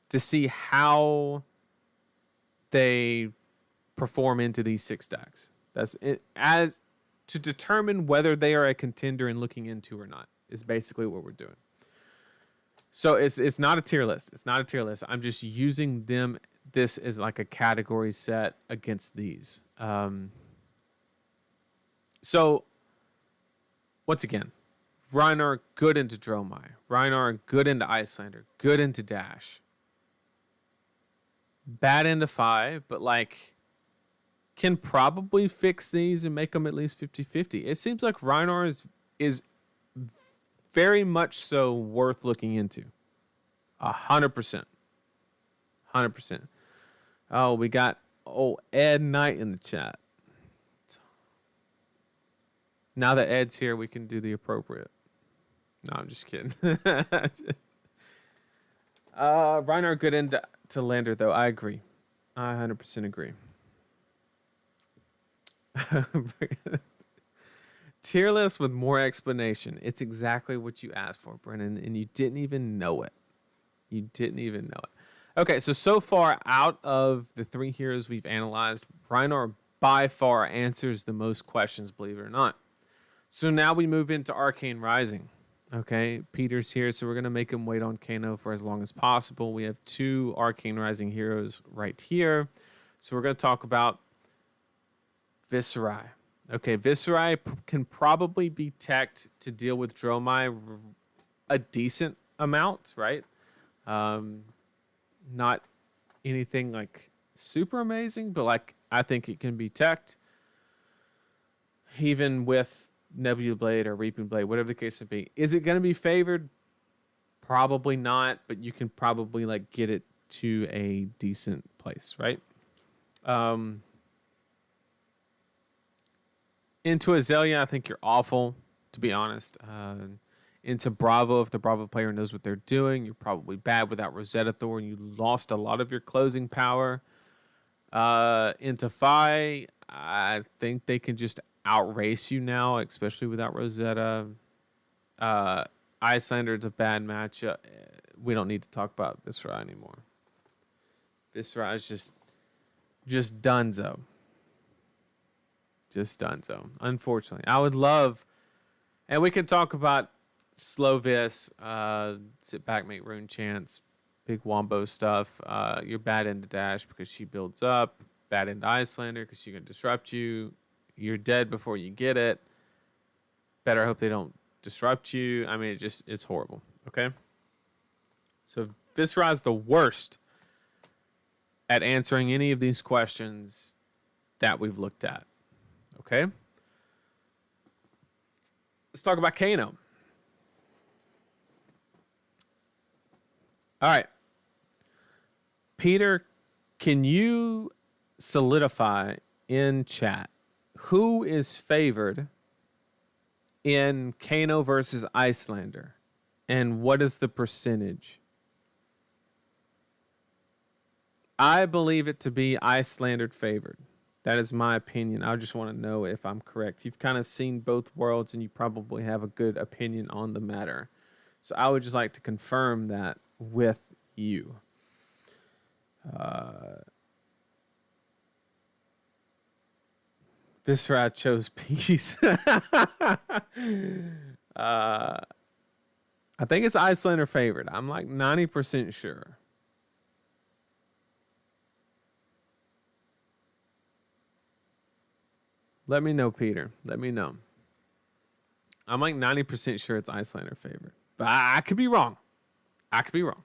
to see how they perform into these 6 decks. That's it, as to determine whether they are a contender and looking into or not, is basically what we're doing. So it's not a tier list. It's not a tier list. I'm just using this as like a category set against these. So once again, Rhinar good into Dromai. Rhinar good into Icelander. Good into Dash. Bad into Fi, but like can probably fix these and make them at least 50-50. It seems like Rhinar is very much so worth looking into. 100%. 100%. Oh, we got Ed Knight in the chat. Now that Ed's here, we can do the appropriate. No, I'm just kidding. Rhinar good into Lander, though. I agree. I 100% agree. Tier list with more explanation. It's exactly what you asked for, Brennan, and you didn't even know it. You didn't even know it. Okay, so far out of the 3 heroes we've analyzed, Rhinar by far answers the most questions, believe it or not. So now we move into Arcane Rising. Okay, Peter's here, so we're going to make him wait on Kano for as long as possible. We have 2 Arcane Rising heroes right here. So we're going to talk about Viserai. Okay, Viserai can probably be teched to deal with Dromai a decent amount, right? Not anything like super amazing, but like I think it can be teched. Even with Nebula Blade or Reaping Blade, whatever the case may be. Is it going to be favored? Probably not, but you can probably like get it to a decent place, right? Into Azalea, I think you're awful, to be honest. Into Bravo, if the Bravo player knows what they're doing, you're probably bad without Rosetta Thorn. You lost a lot of your closing power. Into Fi, I think they can just outrace you now, especially without Rosetta. Icelander is a bad matchup. We don't need to talk about Viserai anymore. Viserai is just donezo. Just donezo. Unfortunately, I would love, and we could talk about slow vis, sit back, make rune chance, big wombo stuff. You're bad into Dash because she builds up. Bad into Icelander because she can disrupt you. You're dead before you get it. Better hope they don't disrupt you. I mean, it's horrible. Okay. So Viserai is the worst at answering any of these questions that we've looked at. Okay. Let's talk about Kano. All right. Peter, can you solidify in chat who is favored in Kano versus Icelander? And what is the percentage? I believe it to be Icelander favored. That is my opinion. I just want to know if I'm correct. You've kind of seen both worlds and you probably have a good opinion on the matter. So I would just like to confirm that with you. Viserai chose peace. I think it's Icelander favored. I'm like 90% sure. Let me know, Peter. Let me know. I'm like 90% sure it's Icelander favored. But I could be wrong. I could be wrong.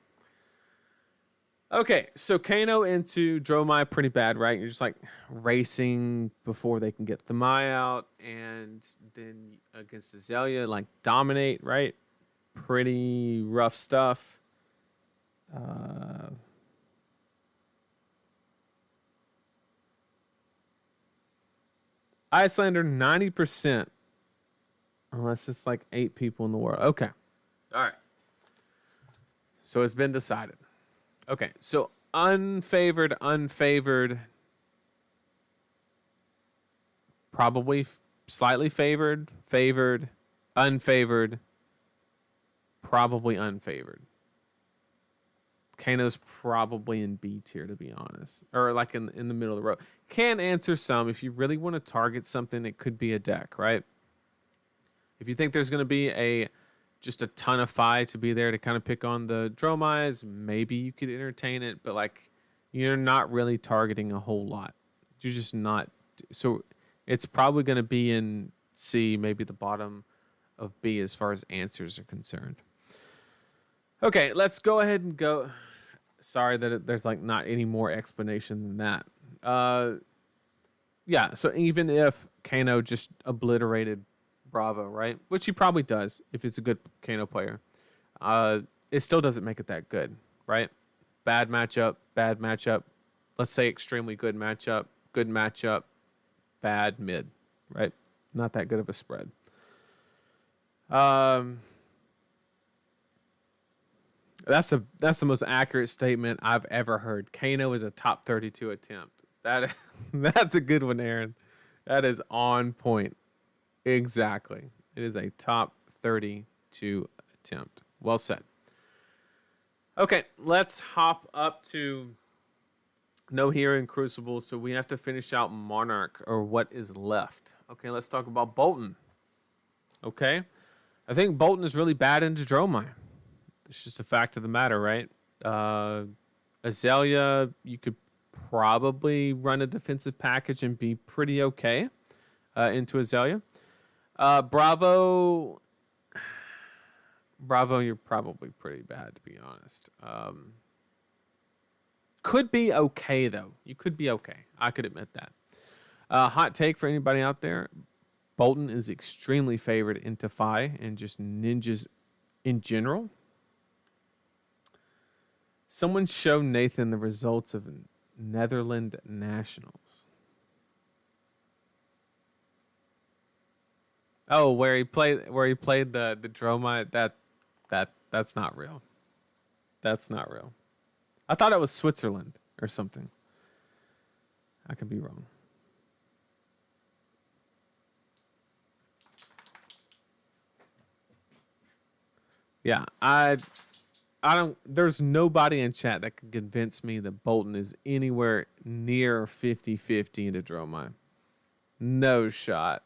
Okay, so Kano into Dromai, pretty bad, right? You're just like racing before they can get Thamai out, and then against Azalea, like dominate, right? Pretty rough stuff. Icelander 90%, unless it's like 8 people in the world. Okay, all right. So it's been decided. Okay, so unfavored, probably slightly favored, unfavored, probably unfavored. Kano's probably in B tier, to be honest, or like in the middle of the road. Can answer some. If you really want to target something, it could be a deck, right? If you think there's going to be just a ton of Phi to be there to kind of pick on the Dromais, maybe you could entertain it, but like you're not really targeting a whole lot. You're just not. So it's probably going to be in C, maybe the bottom of B as far as answers are concerned. Okay, let's go ahead and go. Sorry that there's like not any more explanation than that. Yeah, so even if Kano just obliterated Bravo, right? Which he probably does if it's a good Kano player. It still doesn't make it that good, right? Bad matchup. Let's say extremely good matchup, bad mid, right? Not that good of a spread. That's the most accurate statement I've ever heard. Kano is a top 32 attempt. That's a good one, Aaron. That is on point. Exactly. It is a top 32 attempt. Well said. Okay, let's hop up to No Hero and Crucible. So we have to finish out Monarch, or what is left. Okay, let's talk about Bolton. Okay. I think Bolton is really bad into Dromai. It's just a fact of the matter, right? Azalea, you could probably run a defensive package and be pretty okay into Azalea. Bravo, you're probably pretty bad, to be honest. Could be okay, though. You could be okay. I could admit that. Hot take for anybody out there. Bolton is extremely favored into Phi and just ninjas in general. Someone show Nathan the results of Netherlands Nationals. Oh, where he played the Dromai. That's not real. That's not real. I thought it was Switzerland or something. I could be wrong. Yeah, I don't. There's nobody in chat that can convince me that Bolton is anywhere near 50-50 into Dromai. No shot.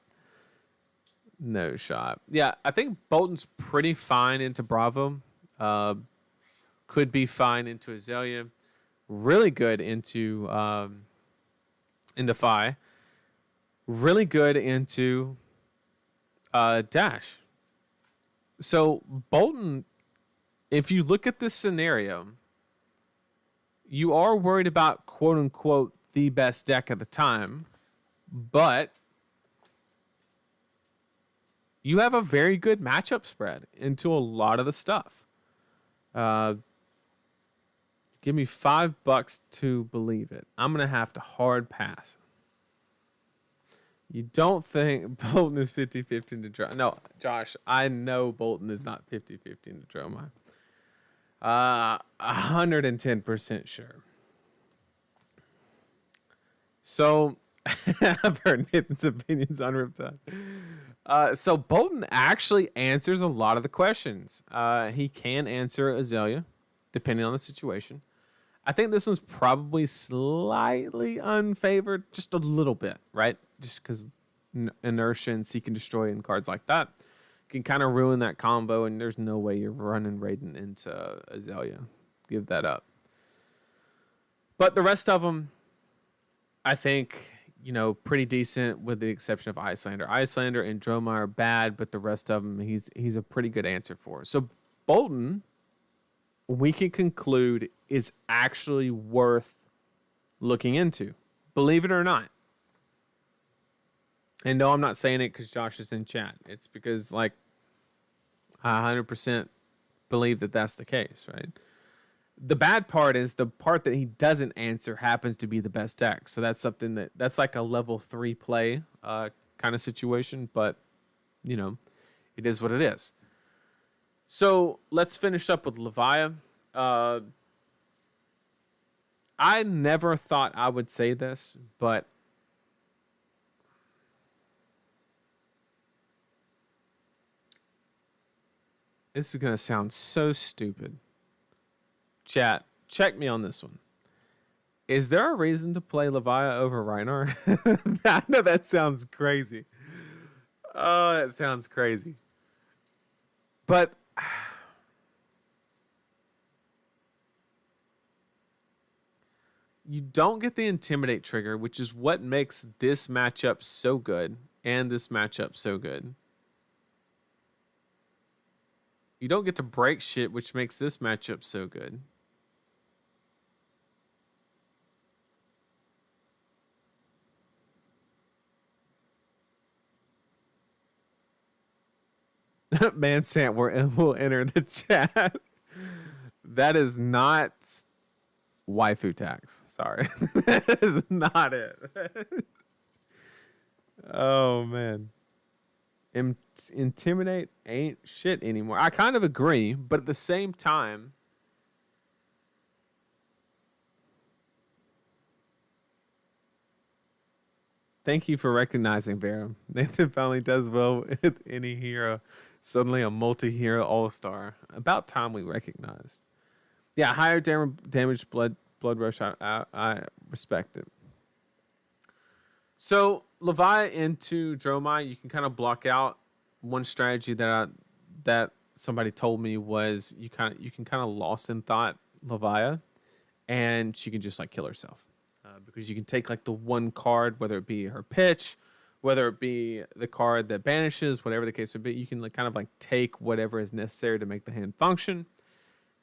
No shot. Yeah, I think Bolton's pretty fine into Bravo. Could be fine into Azalea. Really good into Phi. Really good into Dash. So Bolton, if you look at this scenario, you are worried about quote unquote the best deck at the time, but you have a very good matchup spread into a lot of the stuff. Give me $5 to believe it. I'm going to have to hard pass. You don't think Bolton is 50-50 into Dromai? No, Josh, I know Bolton is not 50-50 into Dromai. 110% sure. So, I've heard Nathan's opinions on Riptide. So Bolton actually answers a lot of the questions. He can answer Azalea, depending on the situation. I think this one's probably slightly unfavored, just a little bit, right? Just because inertia and seek and destroy and cards like that. can kind of ruin that combo, and there's no way you're running Raiden into Azalea. Give that up. But the rest of them, I think, pretty decent with the exception of Icelander. Icelander and Droma are bad, but the rest of them, he's a pretty good answer for. So Bolton, we can conclude, is actually worth looking into. Believe it or not. And no, I'm not saying it because Josh is in chat. It's because, I 100% believe that that's the case, right? The bad part is the part that he doesn't answer happens to be the best deck. So that's something that's like a level 3 play kind of situation. But, it is what it is. So let's finish up with Levia. I never thought I would say this, but this is going to sound so stupid. Chat, check me on this one. Is there a reason to play Levia over Reinar? I know that sounds crazy. Oh, that sounds crazy. But you don't get the Intimidate trigger, which is what makes this matchup so good and this matchup so good. You don't get to break shit, which makes this matchup so good. Man, Sant, we'll enter the chat. That is not waifu tax. Sorry. That is not it. Oh, man. Intimidate ain't shit anymore. I kind of agree, but at the same time, thank you for recognizing Vera. Nathan finally does well with any hero. Suddenly a multi-hero all-star. About time we recognized. Yeah, higher damage blood rush. I respect it. So Levi into Dromai, you can kind of block out. One strategy that somebody told me was you can kind of lost in thought Levia, and she can just kill herself because you can take the one card, whether it be her pitch, whether it be the card that banishes, whatever the case would be. You can kind of take whatever is necessary to make the hand function,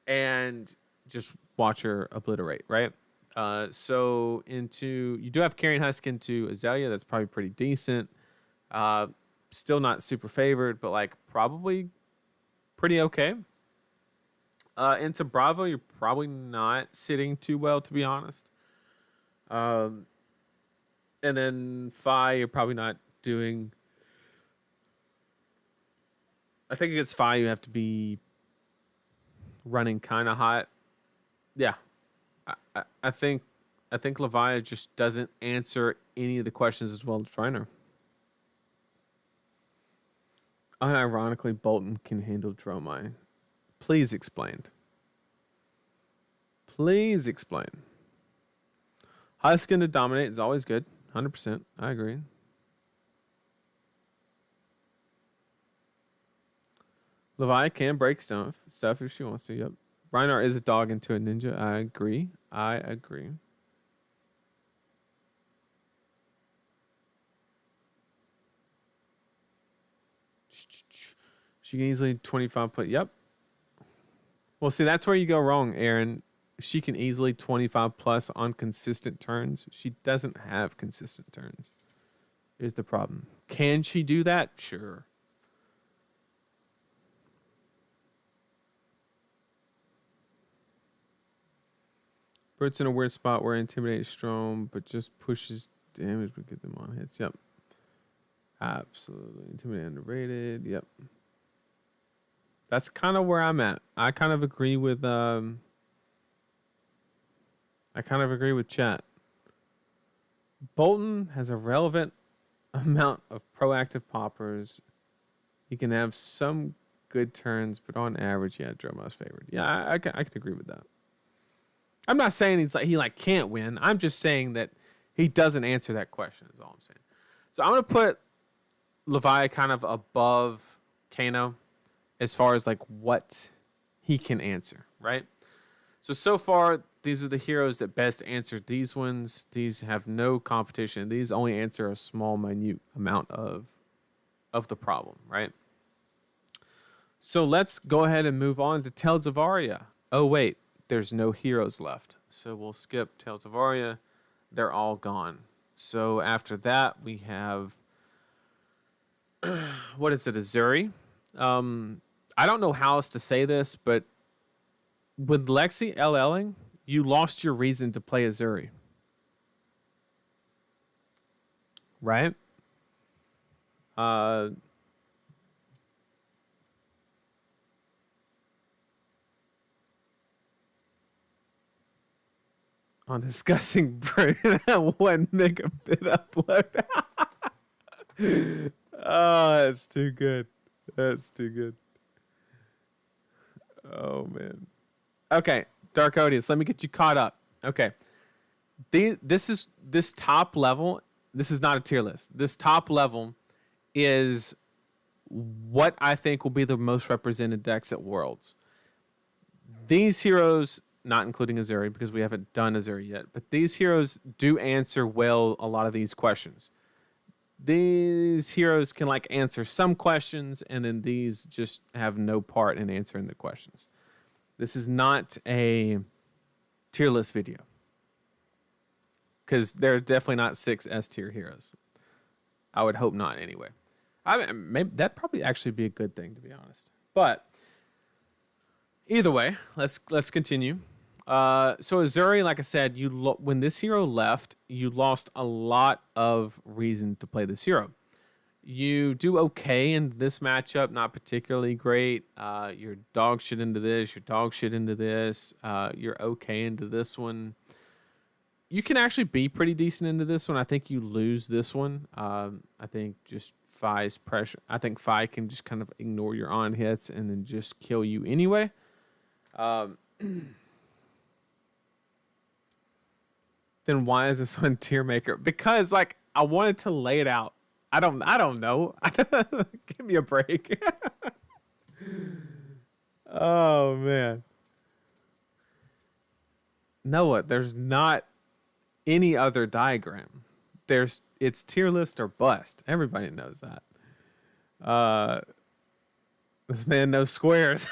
and just watch her obliterate, right? So you do have Carrion Husk into Azalea. That's probably pretty decent. Still not super favored, but probably pretty okay. Into Bravo, you're probably not sitting too well, to be honest. And then Phi, you're probably not doing. I think against Phi, you have to be running kind of hot. Yeah, I think Levia just doesn't answer any of the questions as well as Reiner. Unironically, Bolton can handle Dromai. Please explain. Please explain. Huskin to dominate is always good. 100%. I agree. Levi can break stuff if she wants to. Yep. Reinar is a dog into a ninja. I agree. She can easily 25 put. Yep. Well, see, that's where you go wrong, Aaron. She can easily 25 plus on consistent turns. She doesn't have consistent turns. Here's the problem. Can she do that? Sure. Bert's in a weird spot where Intimidate is strong, but just pushes damage but get them on hits. Yep. Absolutely. Intimidate underrated. Yep. That's kind of where I'm at. I kind of agree with chat. Bolton has a relevant amount of proactive poppers. He can have some good turns, but on average, yeah, Droma's favored. Yeah, I can agree with that. I'm not saying he can't win. I'm just saying that he doesn't answer that question is all I'm saying. So I'm going to put Levi kind of above Kano as far as like what he can answer, right? So far, these are the heroes that best answered these ones. These have no competition. These only answer a small, minute amount of the problem, right? So let's go ahead and move on to Tales of Aria. Oh, wait, there's no heroes left. So we'll skip Tales of Aria. They're all gone. So after that, we have, what is it, Azuri? I don't know how else to say this, but with Lexi LLing, you lost your reason to play Azuri. Right? On discussing one megabit upload. Oh, that's too good. That's too good. Oh man. Okay, Dark Odious, let me get you caught up. Okay. This top level, this is not a tier list. This top level is what I think will be the most represented decks at Worlds. These heroes, not including Azuri because we haven't done Azuri yet, but these heroes do answer well a lot of these questions. These heroes can like answer some questions, and then these just have no part in answering the questions. This is not a tier list video because there are definitely not 6 S tier heroes. I would hope not anyway. I mean, maybe that'd probably actually be a good thing, to be honest. But either way, let's continue. So Azuri, like I said, when this hero left, you lost a lot of reason to play this hero. You do okay in this matchup, not particularly great. You're dog shit into this. You're dog shit into this. You're okay into this one. You can actually be pretty decent into this one. I think you lose this one. I think just Fi's pressure. I think Fi can just kind of ignore your on hits and then just kill you anyway. Then why is this on tier maker? Because like I wanted to lay it out. I don't know. Give me a break. Oh man. Noah, there's not any other diagram. It's tier list or bust. Everybody knows that. This man knows squares.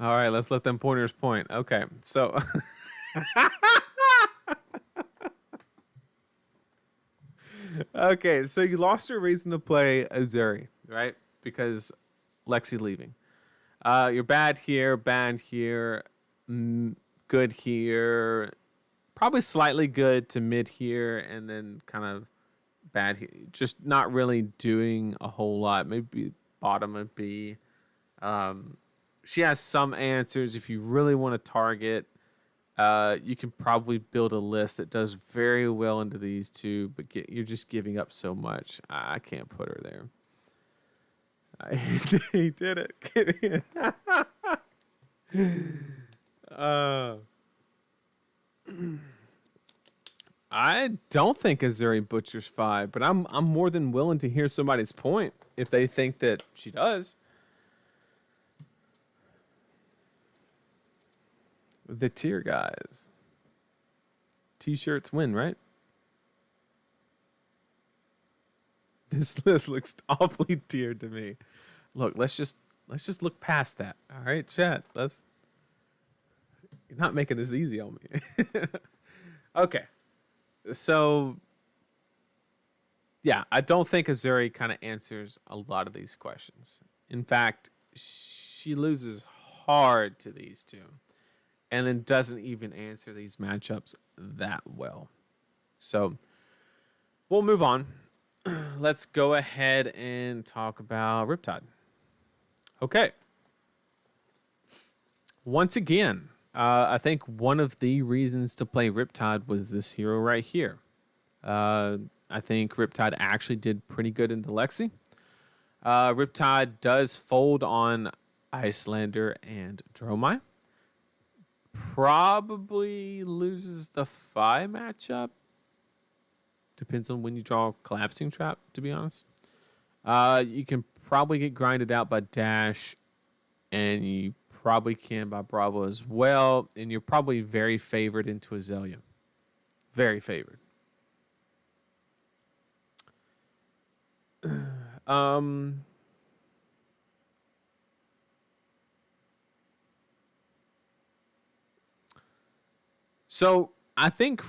All right, let's let them pointers point. Okay, so okay, so you lost your reason to play Azuri, right? Because Lexi leaving. You're bad here, good here, probably slightly good to mid here, and then kind of bad here. Just not really doing a whole lot. Maybe bottom of B. She has some answers. If you really want to target, you can probably build a list that does very well into these two, but you're just giving up so much. I can't put her there. He did it. I don't think Azuri butchers 5, but I'm more than willing to hear somebody's point if they think that she does. The tier guys. T-shirts win, right? This list looks awfully tiered to me. Look, let's just look past that. All right, chat. You're not making this easy on me. Okay. So yeah, I don't think Azuri kind of answers a lot of these questions. In fact, she loses hard to these two and then doesn't even answer these matchups that well. So we'll move on. Let's go ahead and talk about Riptide. Okay. Once again, I think one of the reasons to play Riptide was this hero right here. I think Riptide actually did pretty good into Lexi. Riptide does fold on Icelander and Dromai. Probably loses the Fi matchup. Depends on when you draw collapsing trap, to be honest. You can probably get grinded out by dash, and you probably can by Bravo as well. And you're probably very favored into Azalea. Very favored. Um, so I think,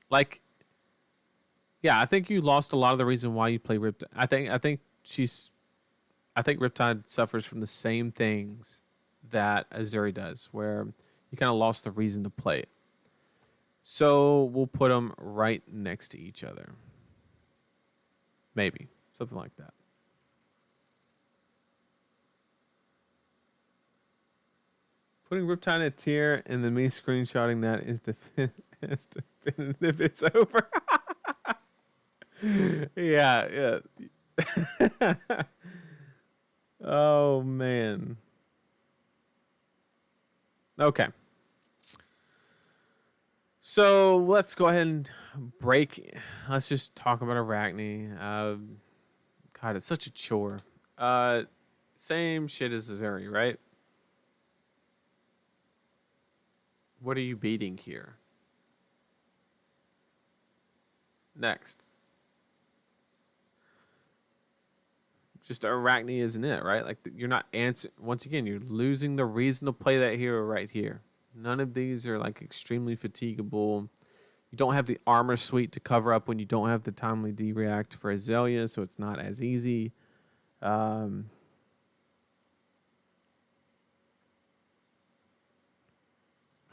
like, yeah, I think you lost a lot of the reason why you play Riptide. I think Riptide suffers from the same things that Azuri does, where you kind of lost the reason to play it. So we'll put them right next to each other. Maybe something like that. Putting Riptide in a tier and then me screenshotting that is definitive. It's over. Yeah. Oh man. Okay. So let's go ahead and break. Let's just talk about Arachne. God, it's such a chore. Same shit as Azuri, right? What are you beating here? Next. Just Arachne isn't it, right? Like you're not answering. Once again, you're losing the reason to play that hero right here. None of these are like extremely fatigable. You don't have the armor suite to cover up when you don't have the timely D-react for Azalea, so it's not as easy. Roll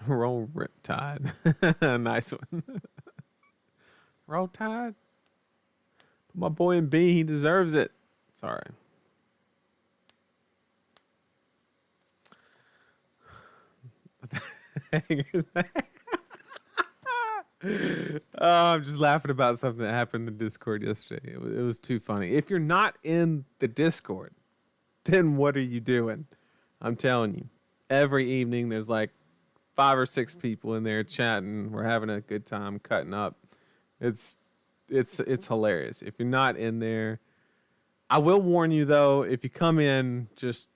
Riptide. Nice one. Roll Tide. Put my boy in B. He deserves it. Sorry. I'm just laughing about something that happened in the Discord yesterday. It was too funny. If you're not in the Discord, then what are you doing? I'm telling you. Every evening there's like 5 or 6 people in there chatting. We're having a good time cutting up. It's hilarious. If you're not in there, I will warn you though, if you come in, just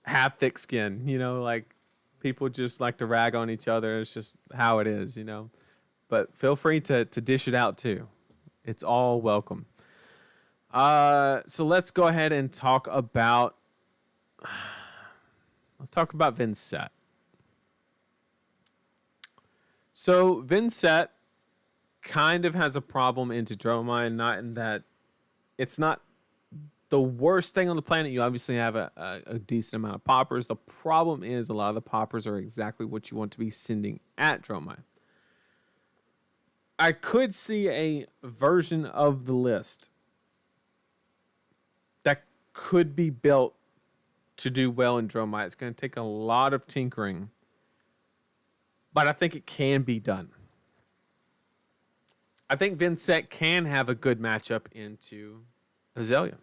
have thick skin, like people just like to rag on each other. It's just how it is, but feel free to dish it out too. It's all welcome. So let's go ahead and talk about Vincent. So Vincent kind of has a problem into Dromine, not in that it's not the worst thing on the planet. You obviously have a decent amount of poppers. The problem is a lot of the poppers are exactly what you want to be sending at Dromine. I could see a version of the list that could be built to do well in Dromite. It's going to take a lot of tinkering, but I think it can be done. I think Vincent can have a good matchup into Azalea.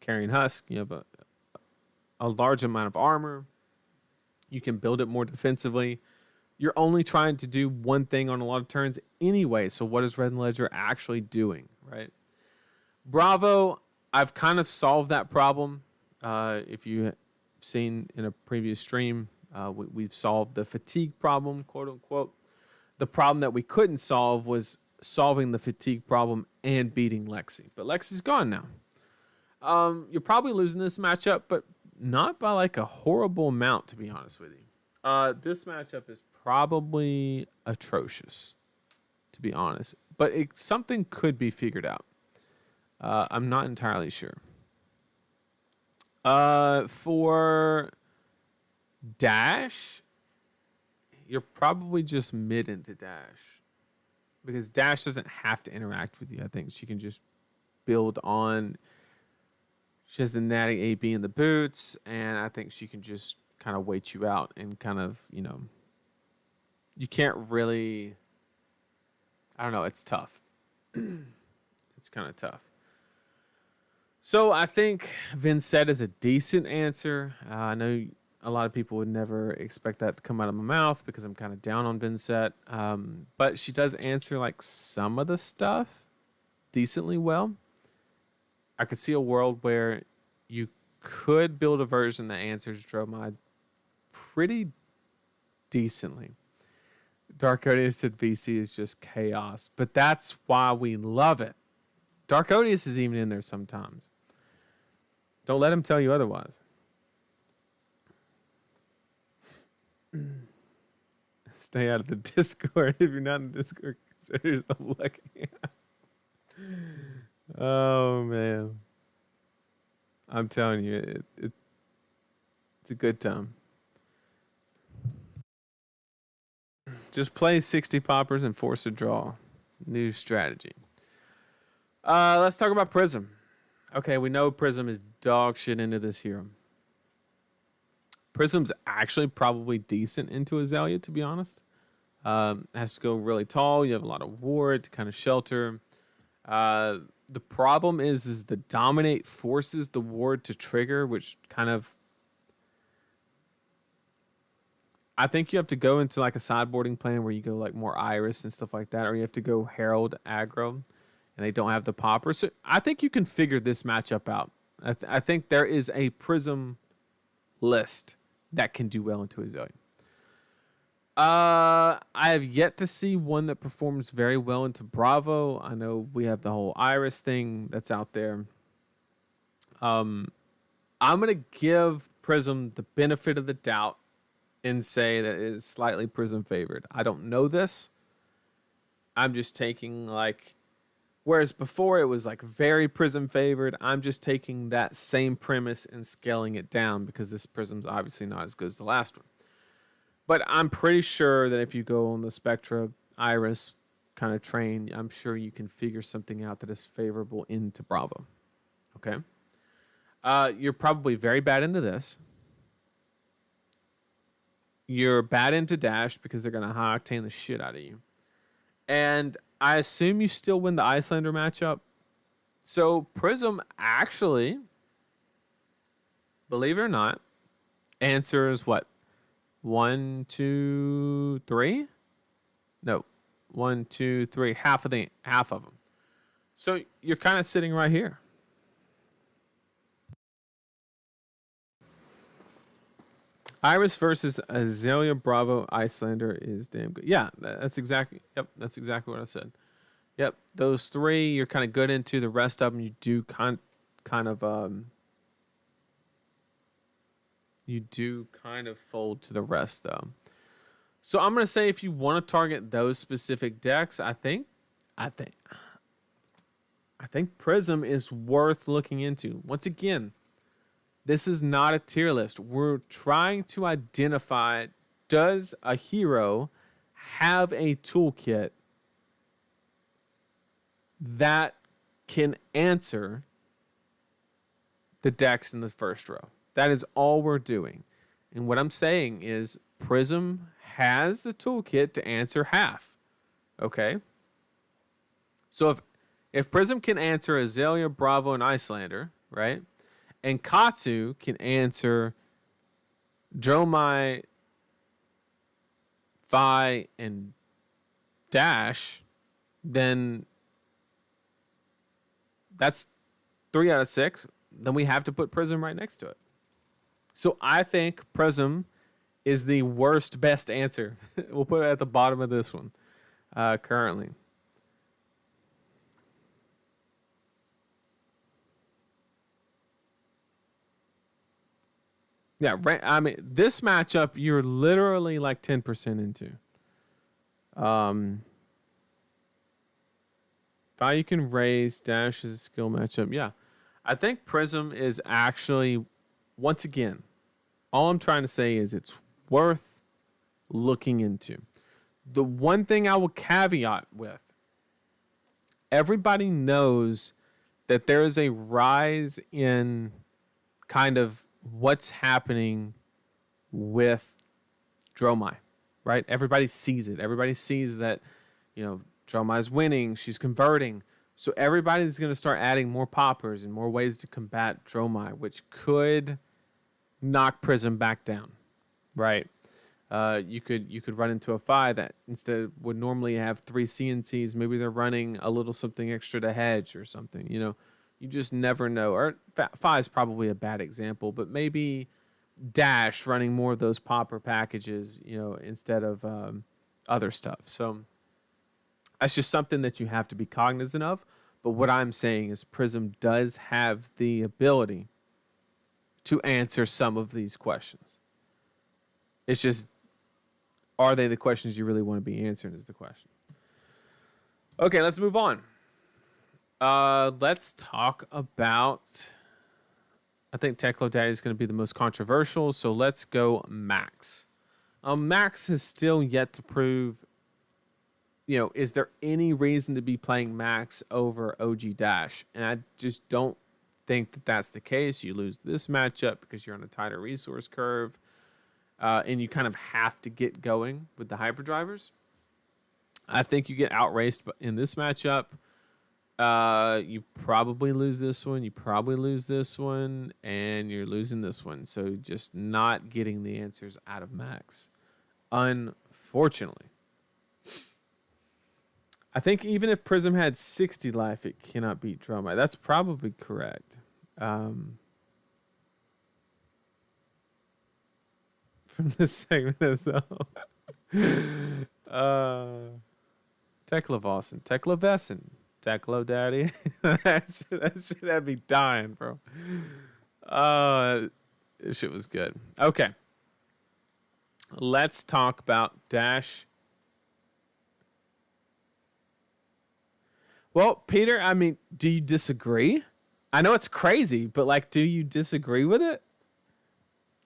Carrying Husk, you have a large amount of armor. You can build it more defensively. You're only trying to do one thing on a lot of turns anyway, so what is Red Ledger actually doing, right? Bravo, I've kind of solved that problem. If you've seen in a previous stream, we've solved the fatigue problem, quote unquote. The problem that we couldn't solve was solving the fatigue problem and beating Lexi. But Lexi's gone now. You're probably losing this matchup, but not by like a horrible amount, to be honest with you. This matchup is probably atrocious, to be honest. But something could be figured out. I'm not entirely sure. For Dash, you're probably just mid into Dash. Because Dash doesn't have to interact with you. I think she can just build on. She has the natty AB in the boots, and I think she can just kind of wait you out and kind of, you can't really, I don't know, it's tough. It's kind of tough. So I think Vincent is a decent answer. I know A lot of people would never expect that to come out of my mouth because I'm kind of down on Vincent. But she does answer like some of the stuff decently well. I could see a world where you could build a version that answers Dromai pretty decently. Dark Odious said BC is just chaos, but that's why we love it. Dark Odious is even in there sometimes. Don't let him tell you otherwise. Stay out of the Discord. If you're not in the Discord, consider yourself lucky. Oh, man. I'm telling you, it's a good time. Just play 60 poppers and force a draw. New strategy. Let's talk about Prism. Okay, we know Prism is dog shit into this hero. Prism's actually probably decent into Azalea, to be honest. Has to go really tall. You have a lot of ward to kind of shelter. The problem is the dominate forces the ward to trigger, which kind of... I think you have to go into like a sideboarding plan where you go like more Iris and stuff like that, or you have to go Herald aggro, and they don't have the popper. So I think you can figure this matchup out. I think there is a Prism list that can do well into Azalea. I have yet to see one that performs very well into Bravo. I know we have the whole Iris thing that's out there. I'm gonna give Prism the benefit of the doubt and say that it is slightly Prism favored. I don't know this. I'm just taking like, whereas before it was like very Prism favored, I'm just taking that same premise and scaling it down because this Prism's obviously not as good as the last one. But I'm pretty sure that if you go on the Spectra Iris kind of train, I'm sure you can figure something out that is favorable into Bravo. Okay? You're probably very bad into this. You're bad into Dash because they're going to high octane the shit out of you. And I assume you still win the Icelander matchup. So Prism actually, believe it or not, answers what? 1, 2, 3? No. 1, 2, 3. Half of them. So you're kind of sitting right here. Iris versus Azalea Bravo Icelander is damn good. Yeah, that's exactly what I said. Yep, those three you're kind of good into. The rest of them you do kind of fold to the rest though. So I'm gonna say if you want to target those specific decks, I think Prism is worth looking into. Once again, this is not a tier list. We're trying to identify, does a hero have a toolkit that can answer the decks in the first row? That is all we're doing. And what I'm saying is Prism has the toolkit to answer half. Okay? So if Prism can answer Azalea, Bravo, and Icelander, right? And Katsu can answer Dromai, Vi, and Dash, then that's 3 out of 6. Then we have to put Prism right next to it. So I think Prism is the worst best answer. We'll put it at the bottom of this one currently. Yeah, I mean, this matchup you're literally like 10% into. If you can raise Dash's skill matchup, yeah. I think Prism is actually, once again, all I'm trying to say is it's worth looking into. The one thing I will caveat with, everybody knows that there is a rise in kind of what's happening with Dromai, right? Everybody sees it. Everybody sees that, Dromai's winning. She's converting. So everybody's going to start adding more poppers and more ways to combat Dromai, which could knock Prism back down, right? You could run into a Phi that instead would normally have 3 CNCs. Maybe they're running a little something extra to hedge or something. You just never know. Or Phi is probably a bad example, but maybe Dash running more of those popper packages, instead of other stuff. So that's just something that you have to be cognizant of. But what I'm saying is Prism does have the ability to answer some of these questions. It's just, are they the questions you really want to be answering is the question. Okay, let's move on. Let's talk about, I think Teclo Daddy is going to be the most controversial, so let's go Max. Max has still yet to prove, is there any reason to be playing Max over OG Dash? And I just don't think that that's the case. You lose this matchup because you're on a tighter resource curve, and you kind of have to get going with the hyperdrivers. I think you get outraced in this matchup. You probably lose this one. You probably lose this one, and you're losing this one. So just not getting the answers out of Max, unfortunately. I think even if Prism had 60 life, it cannot beat Dromai. That's probably correct. From this segment as well. Tekla Vesson. Teclo Daddy. that should be dying, bro. This shit was good. Okay. Let's talk about Dash. Well, Peter, I mean, do you disagree? I know it's crazy, but do you disagree with it?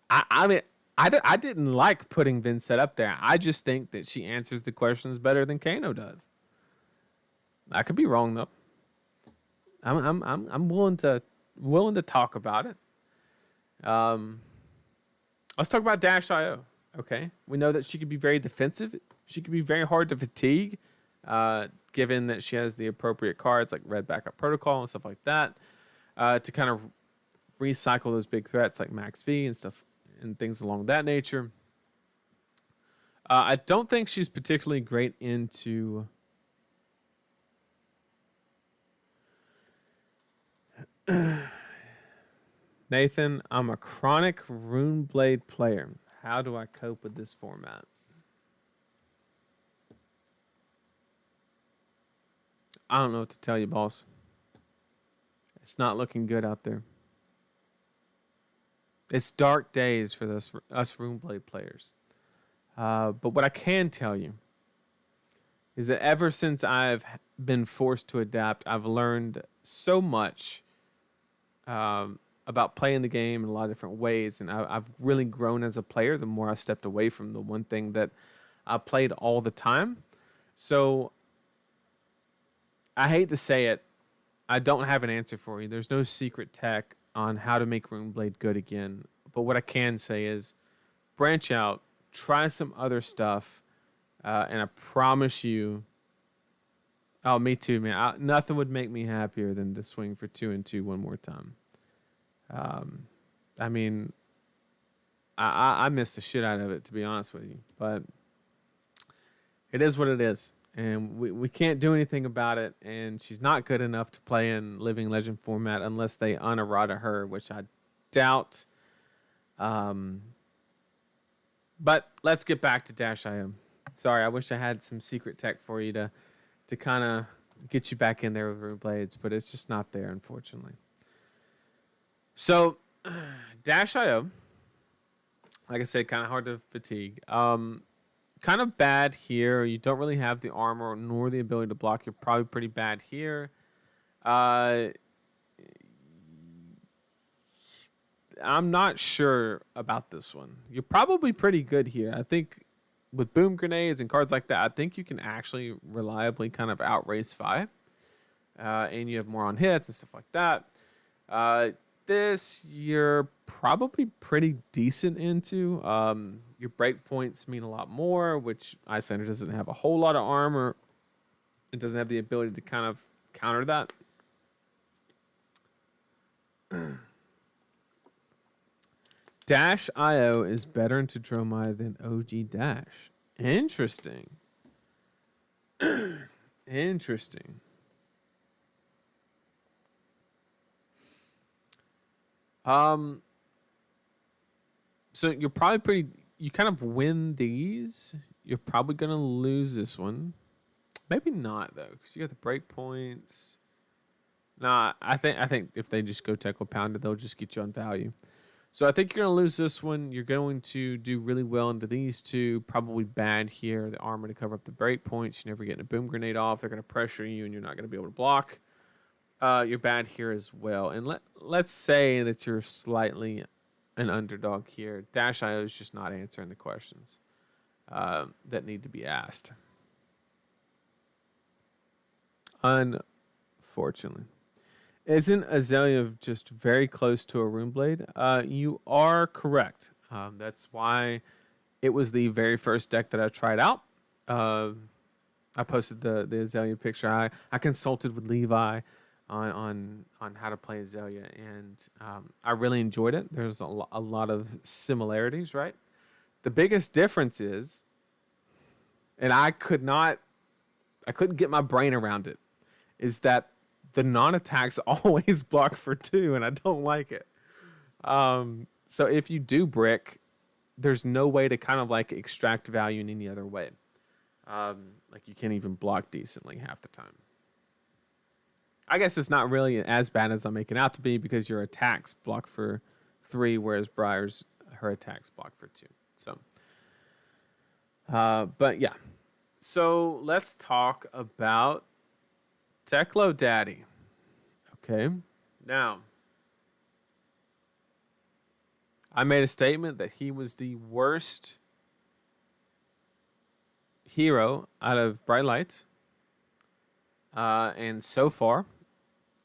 I mean, I didn't like putting Vincent up there. I just think that she answers the questions better than Kano does. I could be wrong though. I'm willing to talk about it. Let's talk about Dash.io. Okay, we know that she could be very defensive. She could be very hard to fatigue, given that she has the appropriate cards like Red Backup Protocol and stuff like that, to kind of recycle those big threats like Max V and stuff and things along that nature. I don't think she's particularly great into Nathan, I'm a chronic Runeblade player. How do I cope with this format? I don't know what to tell you, boss. It's not looking good out there. It's dark days for us Runeblade players. But what I can tell you is that ever since I've been forced to adapt, I've learned so much about playing the game in a lot of different ways. And I've really grown as a player the more I stepped away from the one thing that I played all the time. So I hate to say it, I don't have an answer for you. There's no secret tech on how to make Runeblade good again. But what I can say is branch out, try some other stuff, and I promise you, oh, me too, man. Nothing would make me happier than to swing for 2-2 one more time. I mean, I miss the shit out of it, to be honest with you. But it is what it is. And we can't do anything about it. And she's not good enough to play in Living Legend format unless they unerrata her, which I doubt. But let's get back to Dash.io. Sorry, I wish I had some secret tech for you to kind of get you back in there with Runeblades, but it's just not there, unfortunately. So, Dash.io, like I said, kind of hard to fatigue. Kind of bad here. You don't really have the armor nor the ability to block. You're probably pretty bad here. I'm not sure about this one. You're probably pretty good here. I think with boom grenades and cards like that, I think you can actually reliably kind of outrace Phi. And you have more on hits and stuff like that. This you're probably pretty decent into. Your breakpoints mean a lot more, which Icelander doesn't have a whole lot of armor. It doesn't have the ability to kind of counter that. Dash IO is better into Dromai than OG Dash. Interesting. Interesting. So you're probably pretty. You kind of win these. You're probably gonna lose this one. Maybe not though, because you got the breakpoints. Nah, I think if they just go tackle pounder, they'll just get you on value. So I think you're gonna lose this one. You're going to do really well into these two. Probably bad here. The armor to cover up the breakpoints. You're never getting a boom grenade off. They're gonna pressure you, and you're not gonna be able to block. You're bad here as well. And let's say that you're slightly an underdog here. Dash IO is just not answering the questions that need to be asked. Unfortunately. Isn't Azalea just very close to a Rune Blade? You are correct. That's why it was the very first deck that I tried out. I posted the Azalea picture. I consulted with Levi on how to play Azalea, and I really enjoyed it. There's a lot of similarities, right? The biggest difference is, and I couldn't get my brain around it, is that the non-attacks always block for 2, and I don't like it. So if you do brick, there's no way to kind of like extract value in any other way. Like you can't even block decently half the time. I guess it's not really as bad as I'm making out to be because your attacks block for 3, whereas Briar's, her attacks block for 2. So, but yeah. So let's talk about Teklo Daddy. Okay. Now, I made a statement that he was the worst hero out of Bright Light. And so far,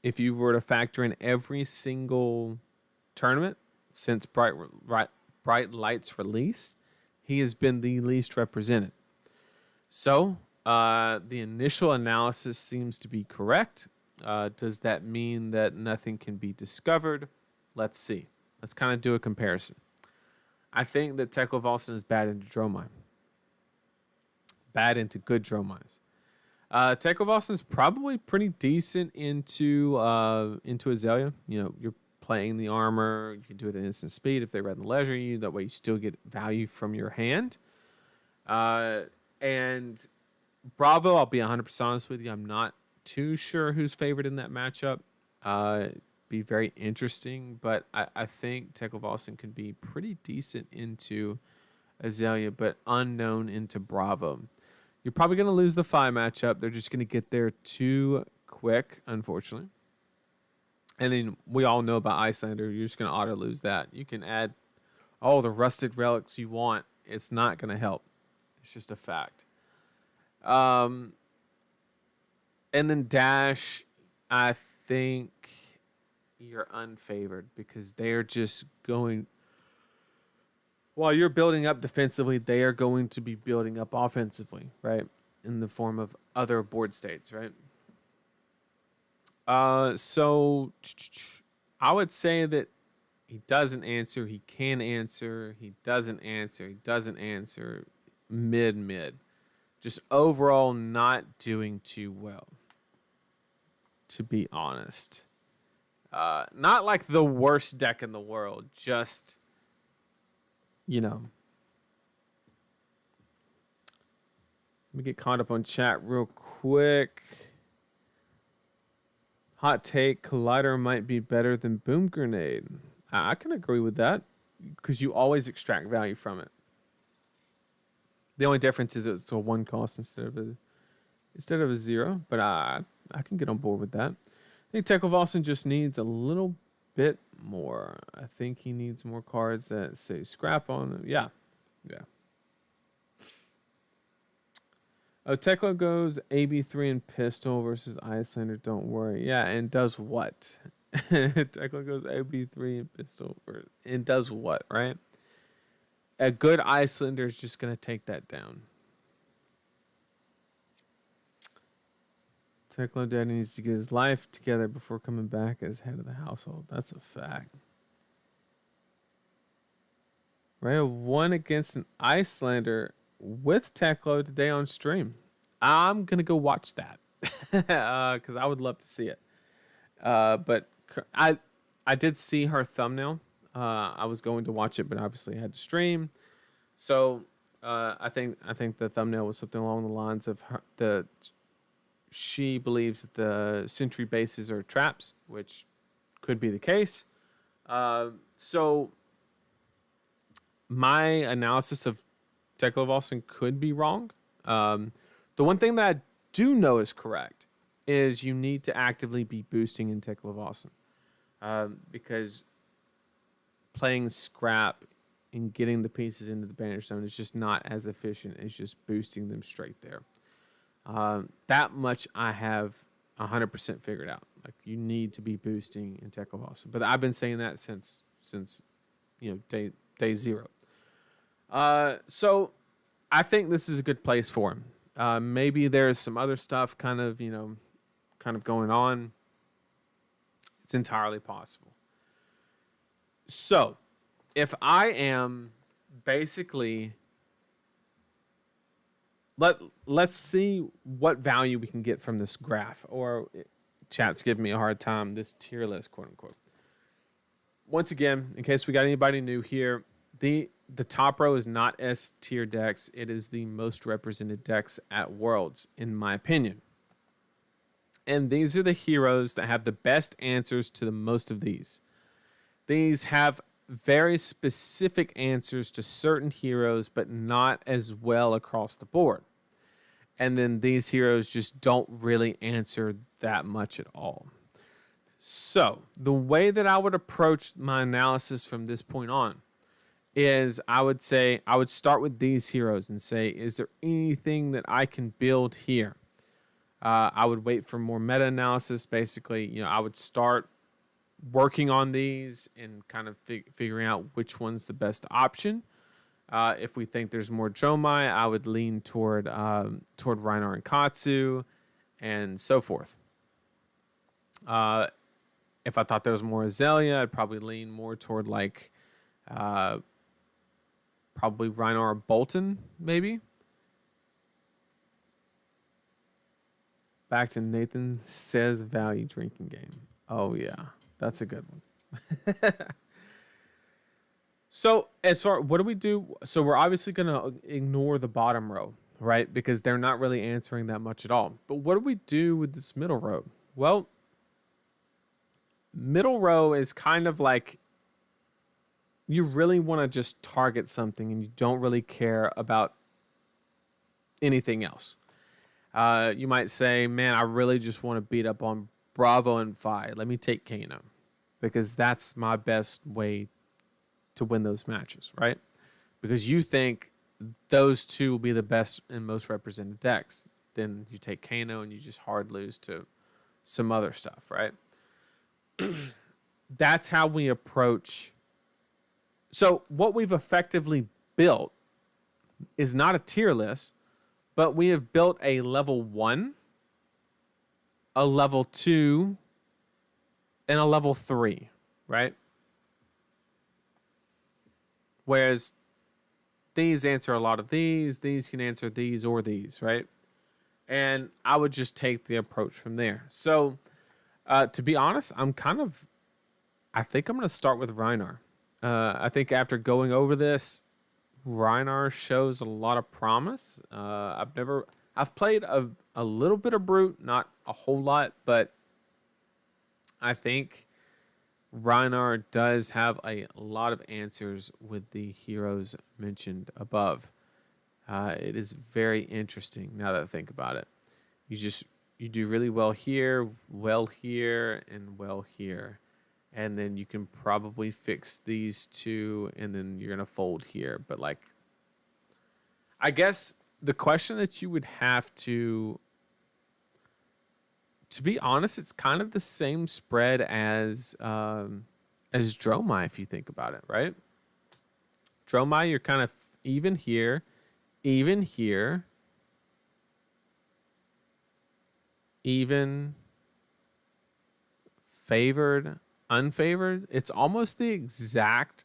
if you were to factor in every single tournament since Bright Light's release, he has been the least represented. So, the initial analysis seems to be correct. Does that mean that nothing can be discovered? Let's see. Let's kind of do a comparison. I think that Teklo Volson is bad into Dromai. Bad into good Dromais. Teklo Volson is probably pretty decent into Azalea. You know, you're playing the armor. You can do it at instant speed if they red and leisure you. That way you still get value from your hand. And Bravo, I'll be 100% honest with you. I'm not too sure who's favored in that matchup. Be very interesting, but I think Teklo Volson can be pretty decent into Azalea, but unknown into Bravo. You're probably going to lose the Phi matchup. They're just going to get there too quick, unfortunately. And then we all know about Icelander. You're just going to auto lose that. You can add all the rusted relics you want. It's not going to help. It's just a fact. And then Dash, I think you're unfavored because they're just going... While you're building up defensively, they are going to be building up offensively, right? In the form of other board states, right? So I would say that he doesn't answer, he can answer, he doesn't answer, he doesn't answer, mid. Just overall not doing too well, to be honest. Not like the worst deck in the world, just... You know, let me get caught up on chat real quick. Hot take, Collider might be better than Boom Grenade. I can agree with that because you always extract value from it. The only difference is it's a 1 cost instead of a 0, but I can get on board with that. I think Teklo Volson just needs a little bit more. I think he needs more cards that say scrap on them. Yeah. Oh, Teklo goes AB3 and pistol versus Icelander. Don't worry. Yeah, and does what? Teklo goes AB3 and pistol and does what, right? A good Icelander is just going to take that down. Teklo Daddy needs to get his life together before coming back as head of the household. That's a fact. right? Won against an Icelander with Teklo today on stream. I'm gonna go watch that because I would love to see it. But I did see her thumbnail. I was going to watch it, but obviously I had to stream. So I think the thumbnail was something along the lines of she believes that the sentry bases are traps, which could be the case. So my analysis of Tekla Volson could be wrong. The one thing that I do know is correct is you need to actively be boosting in Tekla Volson, because playing scrap and getting the pieces into the banish zone is just not as efficient as just boosting them straight there. That much I have 100% figured out. Like, you need to be boosting in Tekla Volson, but I've been saying that since day zero. So I think this is a good place for him. Maybe there's some other stuff kind of going on. It's entirely possible. So if I am basically, let's see what value we can get from this graph, or chat's giving me a hard time, this tier list, quote unquote. Once again, in case we got anybody new here, the top row is not S tier decks. It is the most represented decks at Worlds, in my opinion. And these are the heroes that have the best answers to the most of these. These have very specific answers to certain heroes, but not as well across the board. And then these heroes just don't really answer that much at all. So the way that I would approach my analysis from this point on is I would start with these heroes and say, is there anything that I can build here? I would wait for more meta analysis. Basically, I would start working on these and kind of figuring out which one's the best option. If we think there's more Jomai, I would lean toward Reinar and Katsu, and so forth. If I thought there was more Azalea, I'd probably lean more toward probably Reinar or Bolton, maybe. Back to Nathan says value drinking game. Oh yeah, that's a good one. So as far, what do we do? So we're obviously going to ignore the bottom row, right? Because they're not really answering that much at all. But what do we do with this middle row? Well, middle row is kind of like, you really want to just target something and you don't really care about anything else. You might say, man, I really just want to beat up on Bravo and Vi. Let me take Kano, because that's my best way to win those matches, right? Because you think those two will be the best and most represented decks. Then you take Kano and you just hard lose to some other stuff, right? That's how we approach. So what we've effectively built is not a tier list, but we have built a level 1, a level 2, and a level 3, right? Whereas these answer a lot of these can answer these or these, right? And I would just take the approach from there. So to be honest, I think I'm going to start with Reinar. I think after going over this, Reinar shows a lot of promise. I've played a little bit of Brute, not a whole lot, but I think Reinar does have a lot of answers with the heroes mentioned above. It is very interesting now that I think about it. You do really well here, and well here. And then you can probably fix these two, and then you're going to fold here. But I guess the question that you would have to be honest, it's kind of the same spread as Dromai, if you think about it, right? Dromai, you're kind of even here, even favored, unfavored. It's almost the exact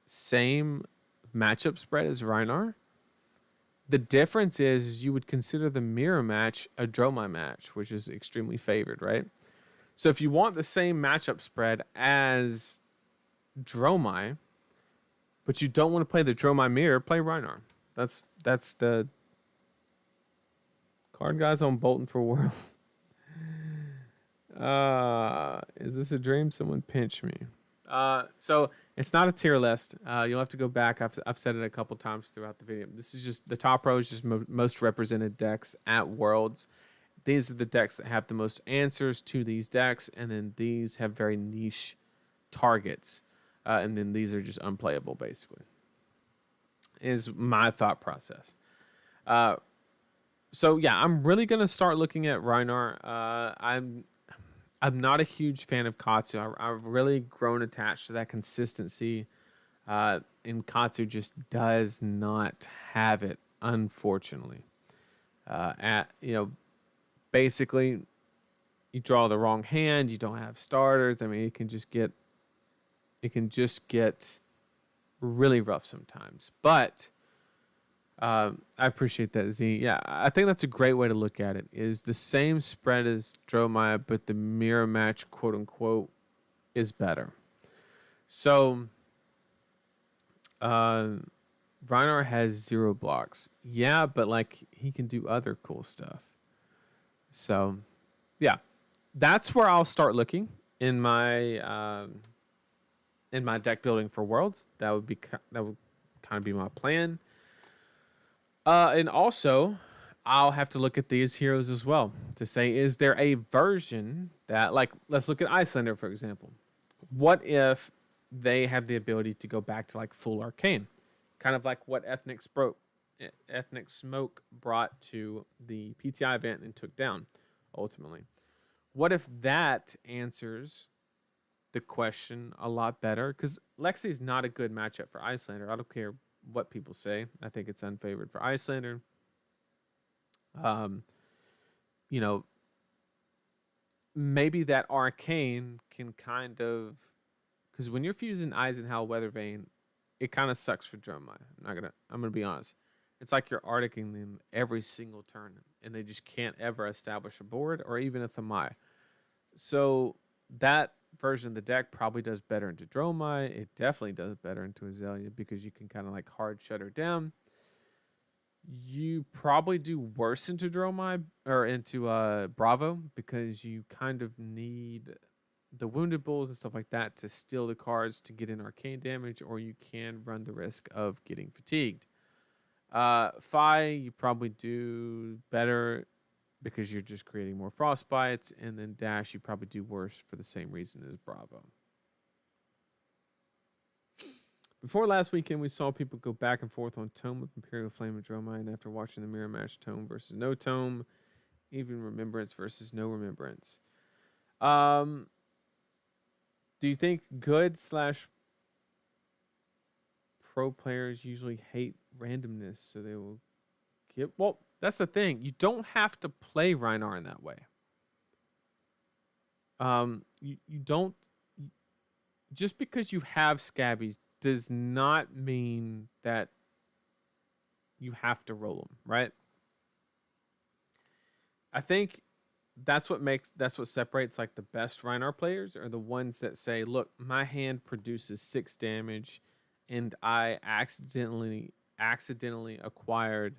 same matchup spread as Reinar. The difference is you would consider the mirror match a Dromai match, which is extremely favored, right? So if you want the same matchup spread as Dromai, but you don't want to play the Dromai mirror, play Reinar. That's the card guys on Bolton for World. Is this a dream? Someone pinch me. So it's not a tier list. You'll have to go back. I've said it a couple times throughout the video. This is just the top row is just most represented decks at Worlds. These are the decks that have the most answers to these decks, and then these have very niche targets, and then these are just unplayable. Basically, is my thought process. So yeah, I'm really gonna start looking at Reinar. I'm not a huge fan of Katsu. I've really grown attached to that consistency, and Katsu just does not have it, unfortunately. Basically, you draw the wrong hand. You don't have starters. I mean, it can just get really rough sometimes. But I appreciate that, Z. Yeah, I think that's a great way to look at it. Is the same spread as Dromai, but the mirror match, quote unquote, is better. So, Reinar has 0 blocks. Yeah, but like he can do other cool stuff. So, yeah, that's where I'll start looking in my deck building for Worlds. That would kind of be my plan. And also, I'll have to look at these heroes as well to say, is there a version that, like, let's look at Icelander, for example. What if they have the ability to go back to, like, full arcane? Kind of like what Ethnic Smoke brought to the PTI event and took down, ultimately. What if that answers the question a lot better? Because Lexi is not a good matchup for Icelander. I don't care what people say. I think it's unfavored for Icelander. Maybe that arcane can kind of, because when you're fusing Eisenhower Weathervane, it kind of sucks for Dromai. I'm gonna be honest. It's like you're Arcticing them every single turn, and they just can't ever establish a board or even a Thamai. So that version of the deck probably does better into Dromai. It definitely does better into Azalea because you can kind of like hard shut her down. You probably do worse into Dromai or into Bravo because you kind of need the Wounded Bulls and stuff like that to steal the cards to get in arcane damage, or you can run the risk of getting fatigued. Fi, you probably do better because you're just creating more frostbites, and then Dash, you probably do worse for the same reason as Bravo. Before last weekend, we saw people go back and forth on Tome of Imperial Flame and Dromai, and after watching the mirror match, Tome versus no Tome, even Remembrance versus no Remembrance. Do you think good/pro players usually hate randomness, so they will get? Well, that's the thing. You don't have to play Reinar in that way. You don't. Just because you have Scabbies does not mean that you have to roll them, right? I think that's what separates like the best Reinar players are the ones that say, look, my hand produces 6 damage and I accidentally acquired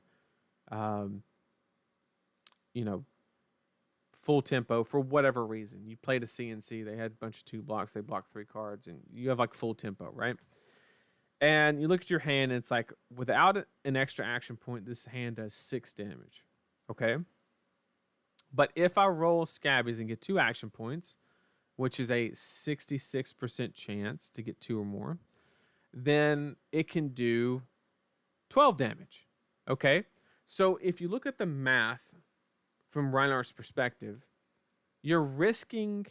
full tempo for whatever reason. You played a CNC, they had a bunch of 2 blocks, they blocked 3 cards, and you have like full tempo, right? And you look at your hand, and it's like, without an extra action point, this hand does 6 damage. Okay? But if I roll Scabbies and get 2 action points, which is a 66% chance to get 2 or more, then it can do 12 damage. Okay? So if you look at the math from Reinar's perspective, you're risking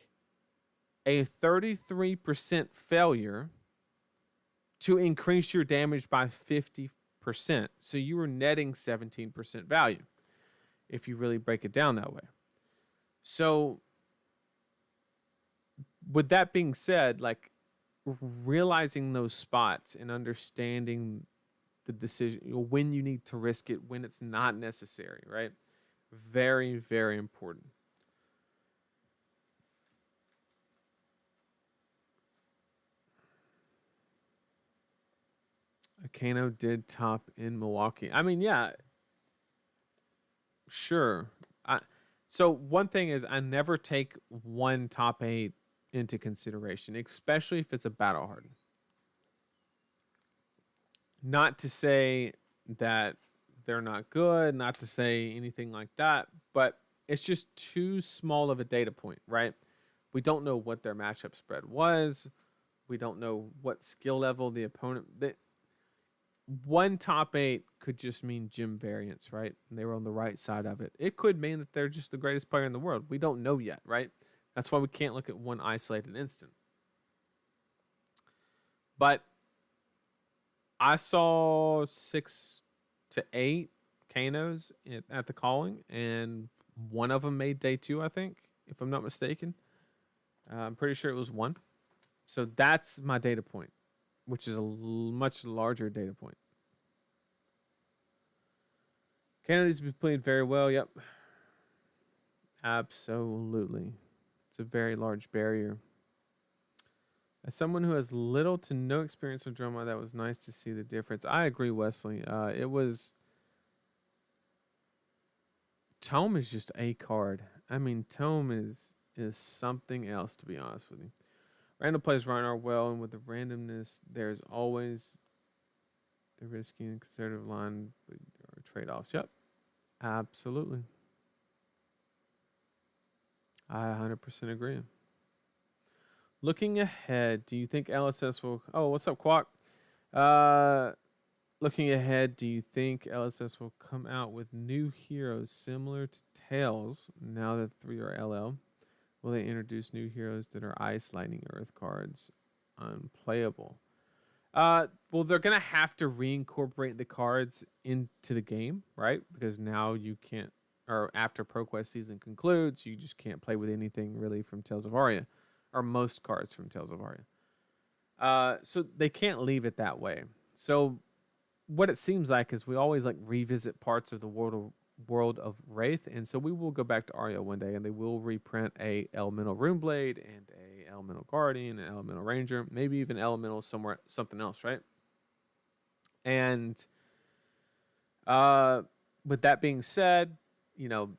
a 33% failure to increase your damage by 50%. So you are netting 17% value if you really break it down that way. So with that being said, like realizing those spots and understanding the decision, when you need to risk it, when it's not necessary, right? Very, very important. Kano did top in Milwaukee. I mean, yeah, sure. So one thing is I never take one top 8 into consideration, especially if it's a battle hardened. Not to say that they're not good, not to say anything like that, but it's just too small of a data point, right? We don't know what their matchup spread was. We don't know what skill level the opponent. One top 8 could just mean gym variance, right? And they were on the right side of it. It could mean that they're just the greatest player in the world. We don't know yet, right? That's why we can't look at one isolated instant. But I saw 6 to 8 Kanos at the calling, and one of them made day 2, I think, if I'm not mistaken. I'm pretty sure it was 1. So that's my data point, which is a much larger data point. Canada's been playing very well. Yep. Absolutely. It's a very large barrier. As someone who has little to no experience with drama, that was nice to see the difference. I agree, Wesley. It was... Tome is just a card. I mean, Tome is something else, to be honest with you. Random plays Reinhardt well, and with the randomness, there's always the risky and conservative line or trade-offs. Yep, absolutely. I 100% agree. Looking ahead, do you think LSS will... Oh, what's up, Quack? Looking ahead, do you think LSS will come out with new heroes similar to Tails now that 3 are LL? Will they introduce new heroes that are Ice, Lightning, Earth cards unplayable? Well, they're going to have to reincorporate the cards into the game, right? Because now you can't, or after ProQuest season concludes, you just can't play with anything really from Tales of Aria, or most cards from Tales of Aria. So they can't leave it that way. So what it seems like is we always like revisit parts of the world of Wraith, and so we will go back to Aria one day, and they will reprint a Elemental Runeblade and a Elemental Guardian, an Elemental Ranger, maybe even Elemental something else, right? And with that being said, you know,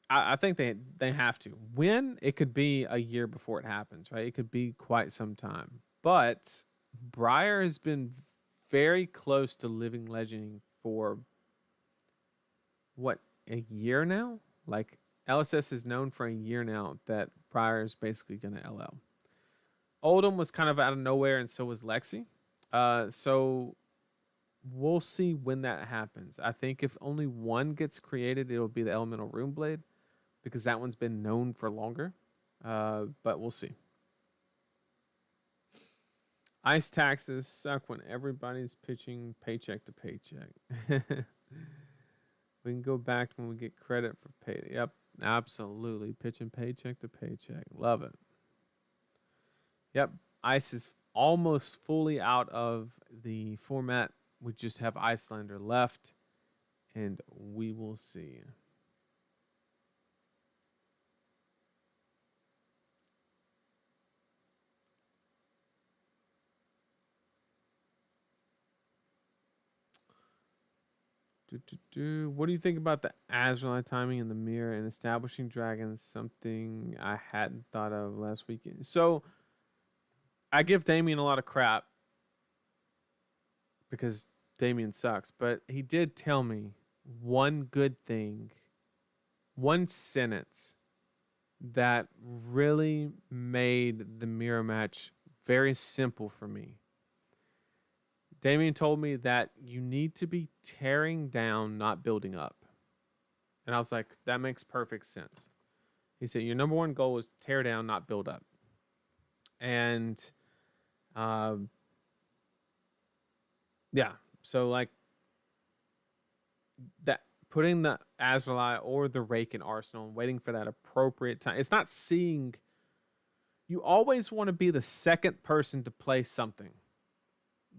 I think they have to. When? It could be a year before it happens, right? It could be quite some time. But Briar has been very close to living legending for what, a year now? Like LSS is known for a year now that Briar is basically going to LL. Oldham was kind of out of nowhere, and so was Lexi. So we'll see when that happens. I think if only one gets created, it'll be the Elemental Runeblade, because that one's been known for longer. But we'll see. Ice taxes suck when everybody's pitching paycheck to paycheck. We can go back when we get credit for pay. Yep, absolutely. Pitching paycheck to paycheck. Love it. Yep, Ice is almost fully out of the format. We just have Icelander left, and we will see. What do you think about the Azrael timing in the mirror and establishing dragons? Something I hadn't thought of last weekend. So I give Damien a lot of crap because Damien sucks, but he did tell me one good thing, one sentence that really made the mirror match very simple for me. Damien told me that you need to be tearing down, not building up. And I was like, that makes perfect sense. He said, your number one goal is to tear down, not build up. And yeah, so like that, putting the Azrael or the Rake in Arsenal and waiting for that appropriate time. It's not seeing, you always want to be the second person to play something.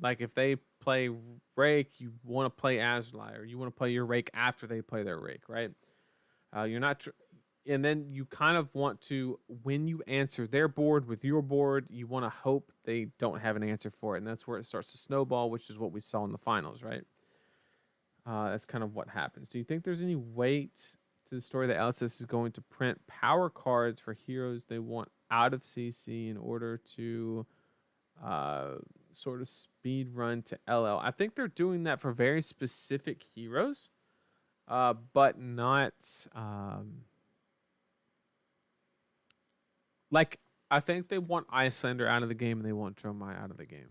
Like if they play rake, you want to play Azrael, or you want to play your rake after they play their rake, right? You're not, and then you kind of want to, when you answer their board with your board, you want to hope they don't have an answer for it, and that's where it starts to snowball, which is what we saw in the finals, right? That's kind of what happens. Do you think there's any weight to the story that LSS is going to print power cards for heroes they want out of CC in order to sort of speed run to LL? I think they're doing that for very specific heroes, but not like I think they want Icelander out of the game and they want Dromai out of the game.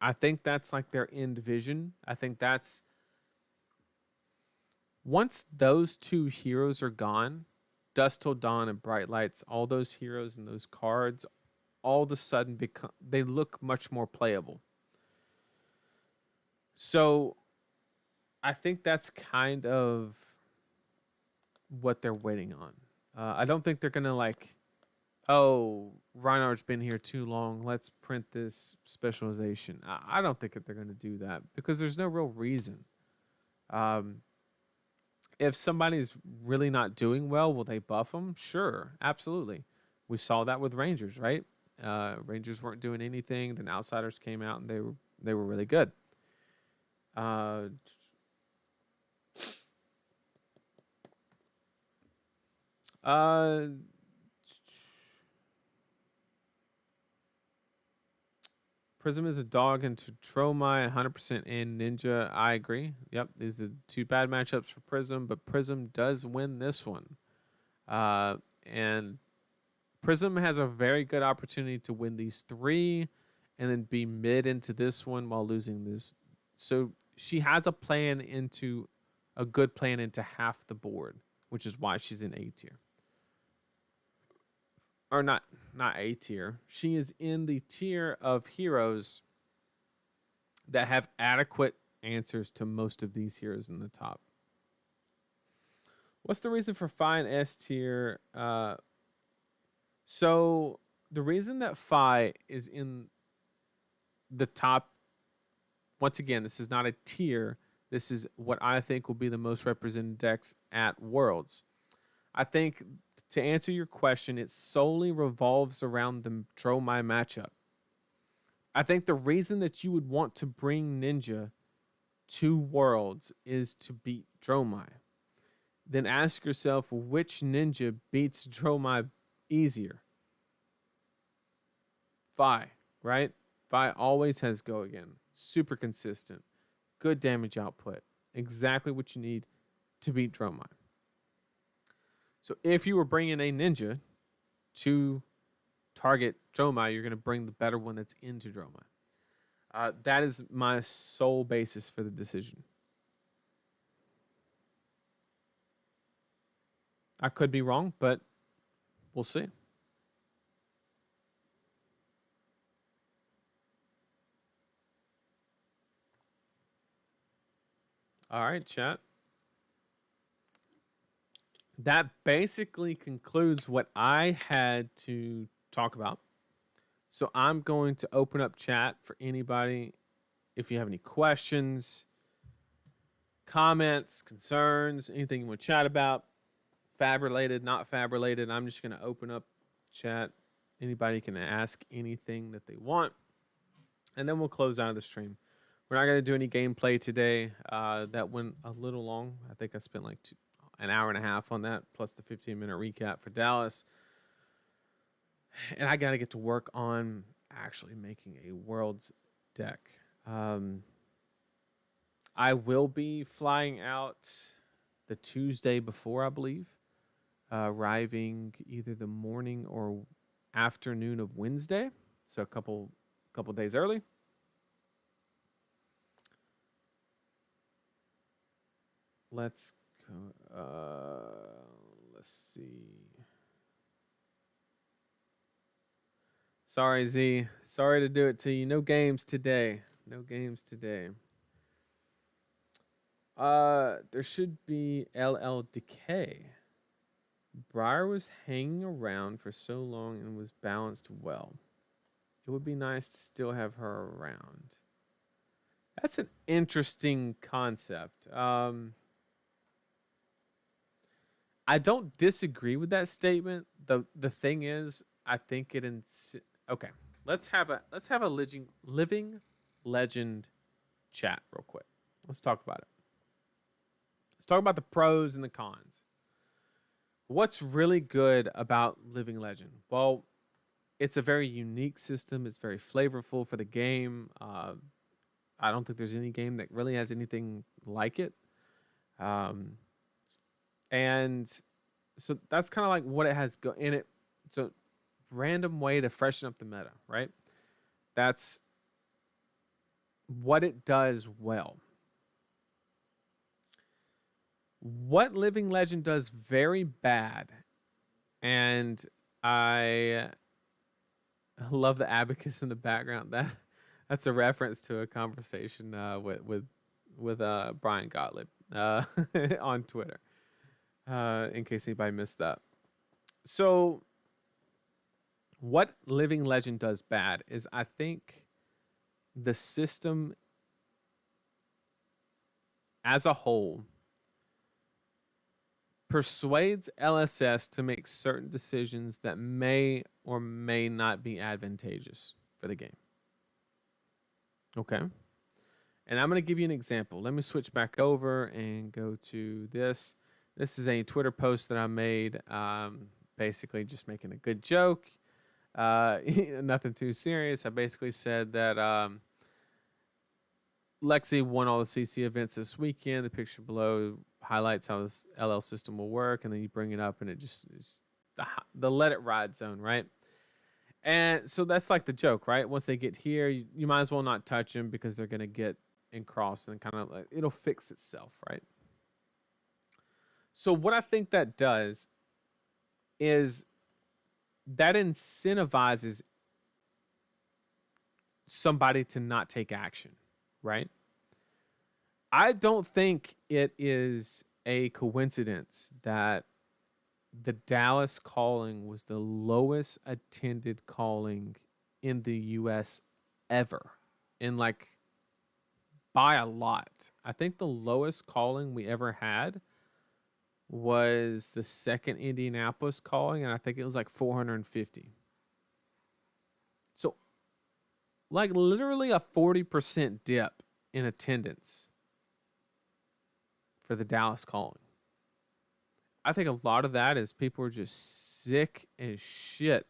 I think that's like their end vision. I think that's once those two heroes are gone, Dusk Till Dawn and Bright Lights, all those heroes and those cards all of a sudden become, they look much more playable. So I think that's kind of what they're waiting on. I don't think they're going to like, oh, Reinhardt's been here too long, let's print this specialization. I don't think that they're going to do that because there's no real reason. If somebody's really not doing well, will they buff them? Sure, absolutely. We saw that with Rangers, right? Rangers weren't doing anything. Then Outsiders came out and they were really good. Prism is a dog into Tromai, 100% in Ninja. I agree. Yep, these are the two bad matchups for Prism, but Prism does win this one. And Prism has a very good opportunity to win these three and then be mid into this one while losing this. So she has a good plan into half the board, which is why she's in A tier. Or not A tier. She is in the tier of heroes that have adequate answers to most of these heroes in the top. What's the reason for Phi and S tier? So the reason that Phi is in the top, once again, this is not a tier. This is what I think will be the most represented decks at Worlds. I think, to answer your question, it solely revolves around the Dromai matchup. I think the reason that you would want to bring Ninja to Worlds is to beat Dromai. Then ask yourself, which Ninja beats Dromai easier? Phi, right? Phi always has go again. Super consistent. Good damage output. Exactly what you need to beat Dromai. So if you were bringing a Ninja to target Dromai, you're going to bring the better one that's into Dromai. That is my sole basis for the decision. I could be wrong, but we'll see. All right, chat. That basically concludes what I had to talk about. So I'm going to open up chat for anybody. If you have any questions, comments, concerns, anything you want to chat about, fab related, not fab related, I'm just going to open up chat. Anybody can ask anything that they want. And then we'll close out of the stream. We're not going to do any gameplay today. That went a little long. I think I spent like an hour and a half on that, plus the 15-minute recap for Dallas. And I got to get to work on actually making a Worlds deck. I will be flying out the Tuesday before, I believe, arriving either the morning or afternoon of Wednesday, so a couple days early. Let's see. Sorry, Z. Sorry to do it to you. No games today. No games today. There should be LL Decay. Briar was hanging around for so long and was balanced well. It would be nice to still have her around. That's an interesting concept. I don't disagree with that statement. The thing is, I think okay. Let's have a living legend chat real quick. Let's talk about it. Let's talk about the pros and the cons. What's really good about Living Legend? Well, it's a very unique system. It's very flavorful for the game. I don't think there's any game that really has anything like it. And so that's kind of like what it has in it. It's a random way to freshen up the meta, right? That's what it does well. What Living Legend does very bad, and I love the abacus in the background. That's a reference to a conversation with Brian Gottlieb on Twitter. In case anybody missed that. So, what Living Legend does bad is I think the system as a whole persuades LSS to make certain decisions that may or may not be advantageous for the game. Okay. And I'm going to give you an example. Let me switch back over and go to this. This is a Twitter post that I made, basically just making a good joke. Nothing too serious. I basically said that Lexi won all the CC events this weekend. The picture below highlights how this LL system will work, and then you bring it up, and it just is the let it ride zone, right? And so that's like the joke, right? Once they get here, you might as well not touch them because they're going to get in cross and kind of like it'll fix itself, right? So what I think that does is that incentivizes somebody to not take action, right? I don't think it is a coincidence that the Dallas calling was the lowest attended calling in the US ever. In like by a lot. I think the lowest calling we ever had was the second Indianapolis calling, and I think it was like 450. So like literally a 40% dip in attendance for the Dallas calling. I think a lot of that is people are just sick as shit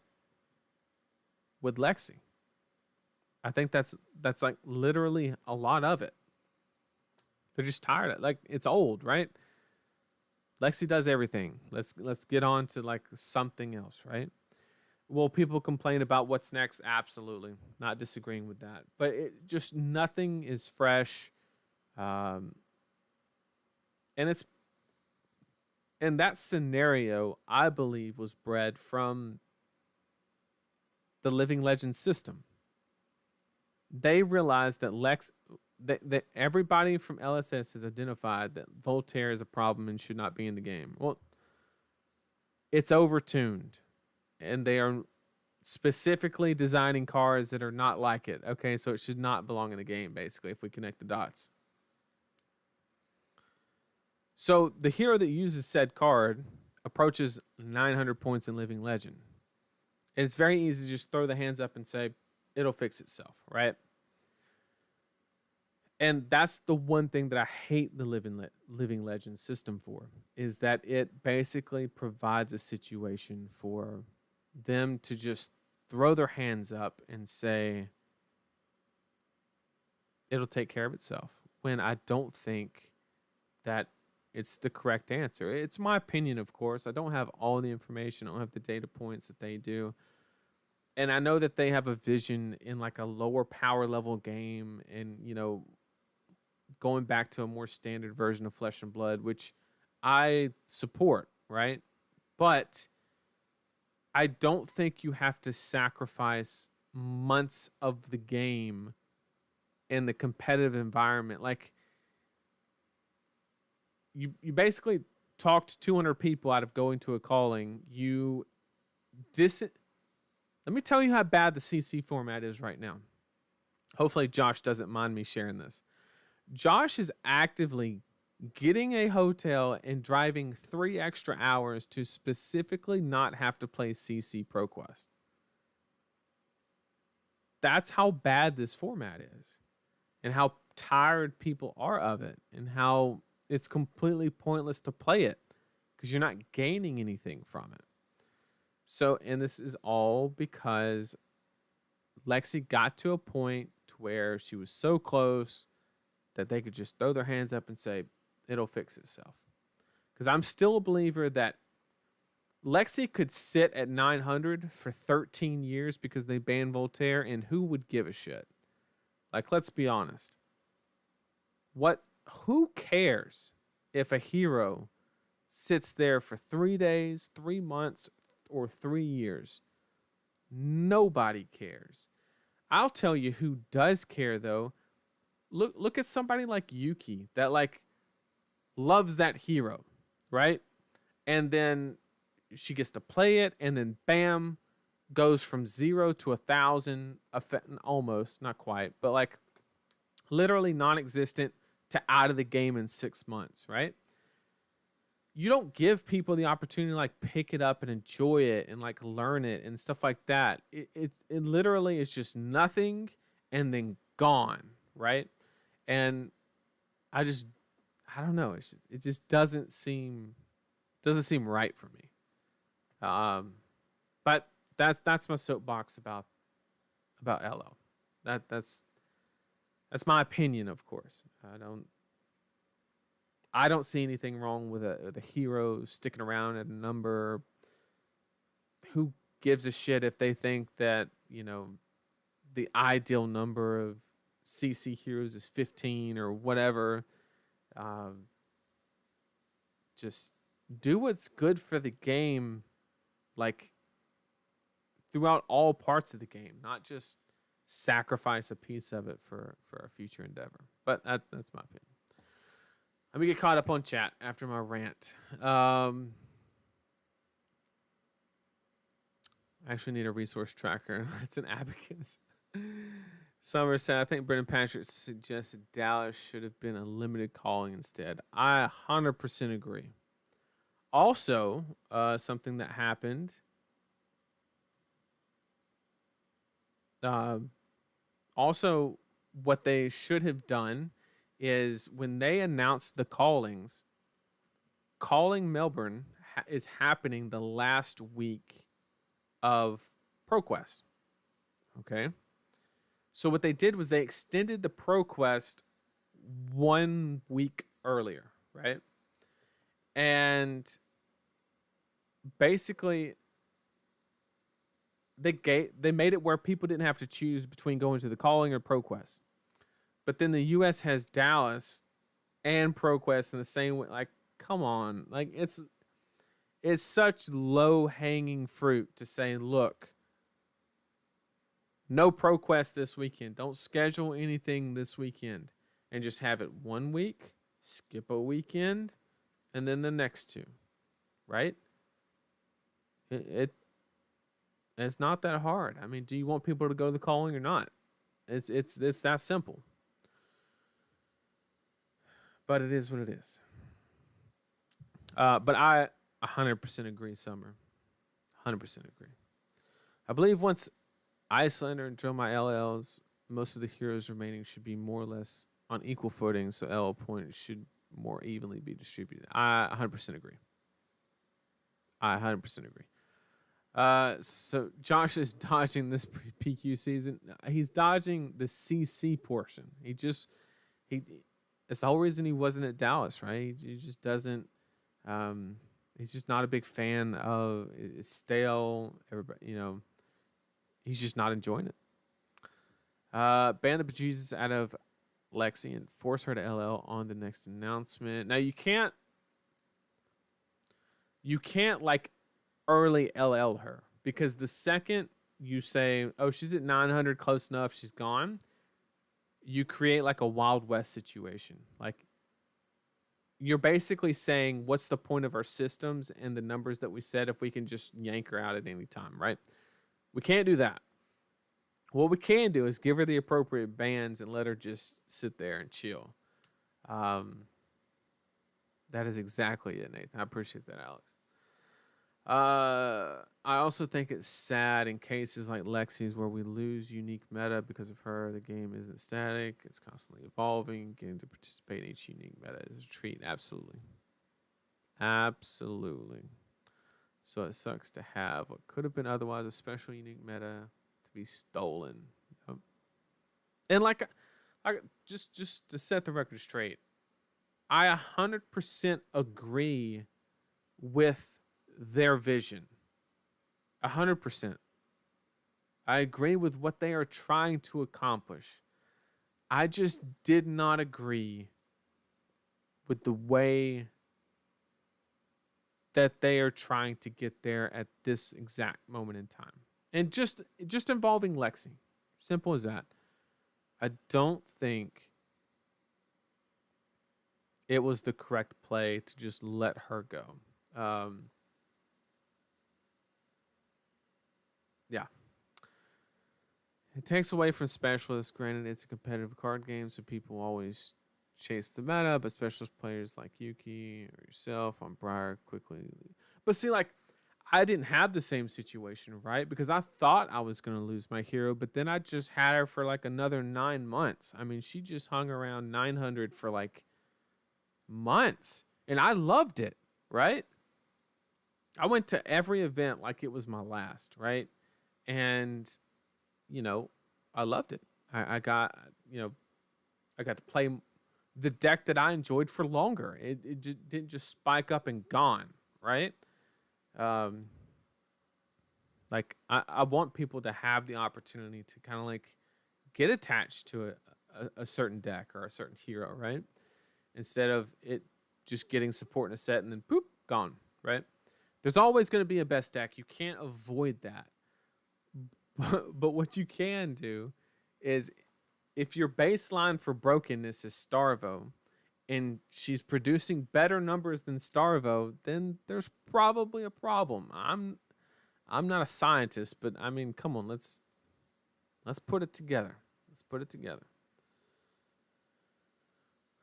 with Lexi. I think that's like literally a lot of it. They're just tired of it. Like it's old, right? Lexi does everything. Let's get on to like something else, right? Will people complain about what's next? Absolutely. Not disagreeing with that. But it just nothing is fresh. And that scenario, I believe, was bred from the Living Legend system. They realized that that everybody from LSS has identified that Voltaire is a problem and should not be in the game. Well, it's overtuned, and they are specifically designing cars that are not like it. Okay, so it should not belong in the game, basically, if we connect the dots. So the hero that uses said card approaches 900 points in Living Legend. And it's very easy to just throw the hands up and say, it'll fix itself, right? And that's the one thing that I hate the Living Legend system for, is that it basically provides a situation for them to just throw their hands up and say, it'll take care of itself, when I don't think that it's the correct answer. It's my opinion, of course. I don't have all the information. I don't have the data points that they do. And I know that they have a vision in like a lower power level game and, going back to a more standard version of Flesh and Blood, which I support, right? But I don't think you have to sacrifice months of the game in the competitive environment. Like, you basically talked 200 people out of going to a calling, let me tell you how bad the CC format is right now. Hopefully Josh doesn't mind me sharing this. Josh is actively getting a hotel and driving 3 extra hours to specifically not have to play CC ProQuest. That's how bad this format is, and how tired people are of it, and how it's completely pointless to play it because you're not gaining anything from it. So, and this is all because Lexi got to a point to where she was so close that they could just throw their hands up and say, it'll fix itself. Because I'm still a believer that Lexi could sit at 900 for 13 years because they banned Voltaire, and who would give a shit? Like, let's be honest. Who cares if a hero sits there for 3 days, 3 months, or 3 years? Nobody cares. I'll tell you who does care, though. Look at somebody like Yuki that like loves that hero, right? And then she gets to play it, and then bam, goes from 0 to 1,000, almost, not quite, but like literally non-existent to out of the game in 6 months, right? You don't give people the opportunity to like pick it up and enjoy it and like learn it and stuff like that. It literally is just nothing and then gone, right? And I don't know. It just doesn't seem right for me. But that's my soapbox about LL. That's my opinion, of course. I don't see anything wrong with a hero sticking around at a number. Who gives a shit if they think that, the ideal number of CC heroes is 15 or whatever? Just do what's good for the game, like throughout all parts of the game, not just sacrifice a piece of it for a future endeavor. But that's my opinion. Let me get caught up on chat after my rant. I actually need a resource tracker. It's an abacus. Summer said, I think Brendan Patrick suggested Dallas should have been a limited calling instead. I 100% agree. Also, something that happened. Also, what they should have done is when they announced the callings, calling Melbourne is happening the last week of ProQuest. Okay. So what they did was they extended the ProQuest 1 week earlier, right? And basically they made it where people didn't have to choose between going to the calling or ProQuest. But then the US has Dallas and ProQuest in the same way. Like, come on. Like, it's such low-hanging fruit to say, look, no ProQuest this weekend. Don't schedule anything this weekend. And just have it 1 week, skip a weekend, and then the next 2. Right? It's not that hard. I mean, do you want people to go to the calling or not? It's that simple. But it is what it is. But I 100% agree, Summer. 100% agree. I believe once Icelander and Joe My LLs, most of the heroes remaining should be more or less on equal footing, so LL points should more evenly be distributed. I 100% agree. I 100% agree. So Josh is dodging this PQ season. He's dodging the CC portion. It's the whole reason he wasn't at Dallas, right? He just doesn't. He's just not a big fan of. It's stale. Everybody, he's just not enjoying it. Ban the bejesus out of Lexi and force her to LL on the next announcement. Now you can't like early LL her, because the second you say, oh, she's at 900, close enough, she's gone, you create like a Wild West situation. Like, you're basically saying, what's the point of our systems and the numbers that we set if we can just yank her out at any time, right? We can't do that. What we can do is give her the appropriate bans and let her just sit there and chill. Um, that is exactly it, Nathan. I appreciate that, Alex. I also think it's sad in cases like Lexi's where we lose unique meta because of her. The game isn't static; it's constantly evolving. Getting to participate in each unique meta is a treat. Absolutely, absolutely. So it sucks to have what could have been otherwise a special unique meta to be stolen. Yep. And like, I just to set the record straight, I 100% agree with their vision. 100%. I agree with what they are trying to accomplish. I just did not agree with the way that they are trying to get there at this exact moment in time. And just involving Lexi. Simple as that. I don't think it was the correct play to just let her go. Yeah. It takes away from specialists. Granted, it's a competitive card game, so people always chase the meta, but specialist players like Yuki or yourself on Briar quickly. But see, like, I didn't have the same situation, right? Because I thought I was going to lose my hero, but then I just had her for like another 9 months. I mean, she just hung around 900 for like months, and I loved it, right? I went to every event like it was my last, right? And I loved it. I got I got to play the deck that I enjoyed for longer. It didn't just spike up and gone, right? Um, like I want people to have the opportunity to kind of like get attached to a certain deck or a certain hero, right? Instead of it just getting support in a set and then poop, gone, right? There's always going to be a best deck. You can't avoid that. But what you can do is if your baseline for brokenness is Starvo and she's producing better numbers than Starvo, then there's probably a problem. I'm not a scientist, but I mean, come on, let's put it together. Let's put it together.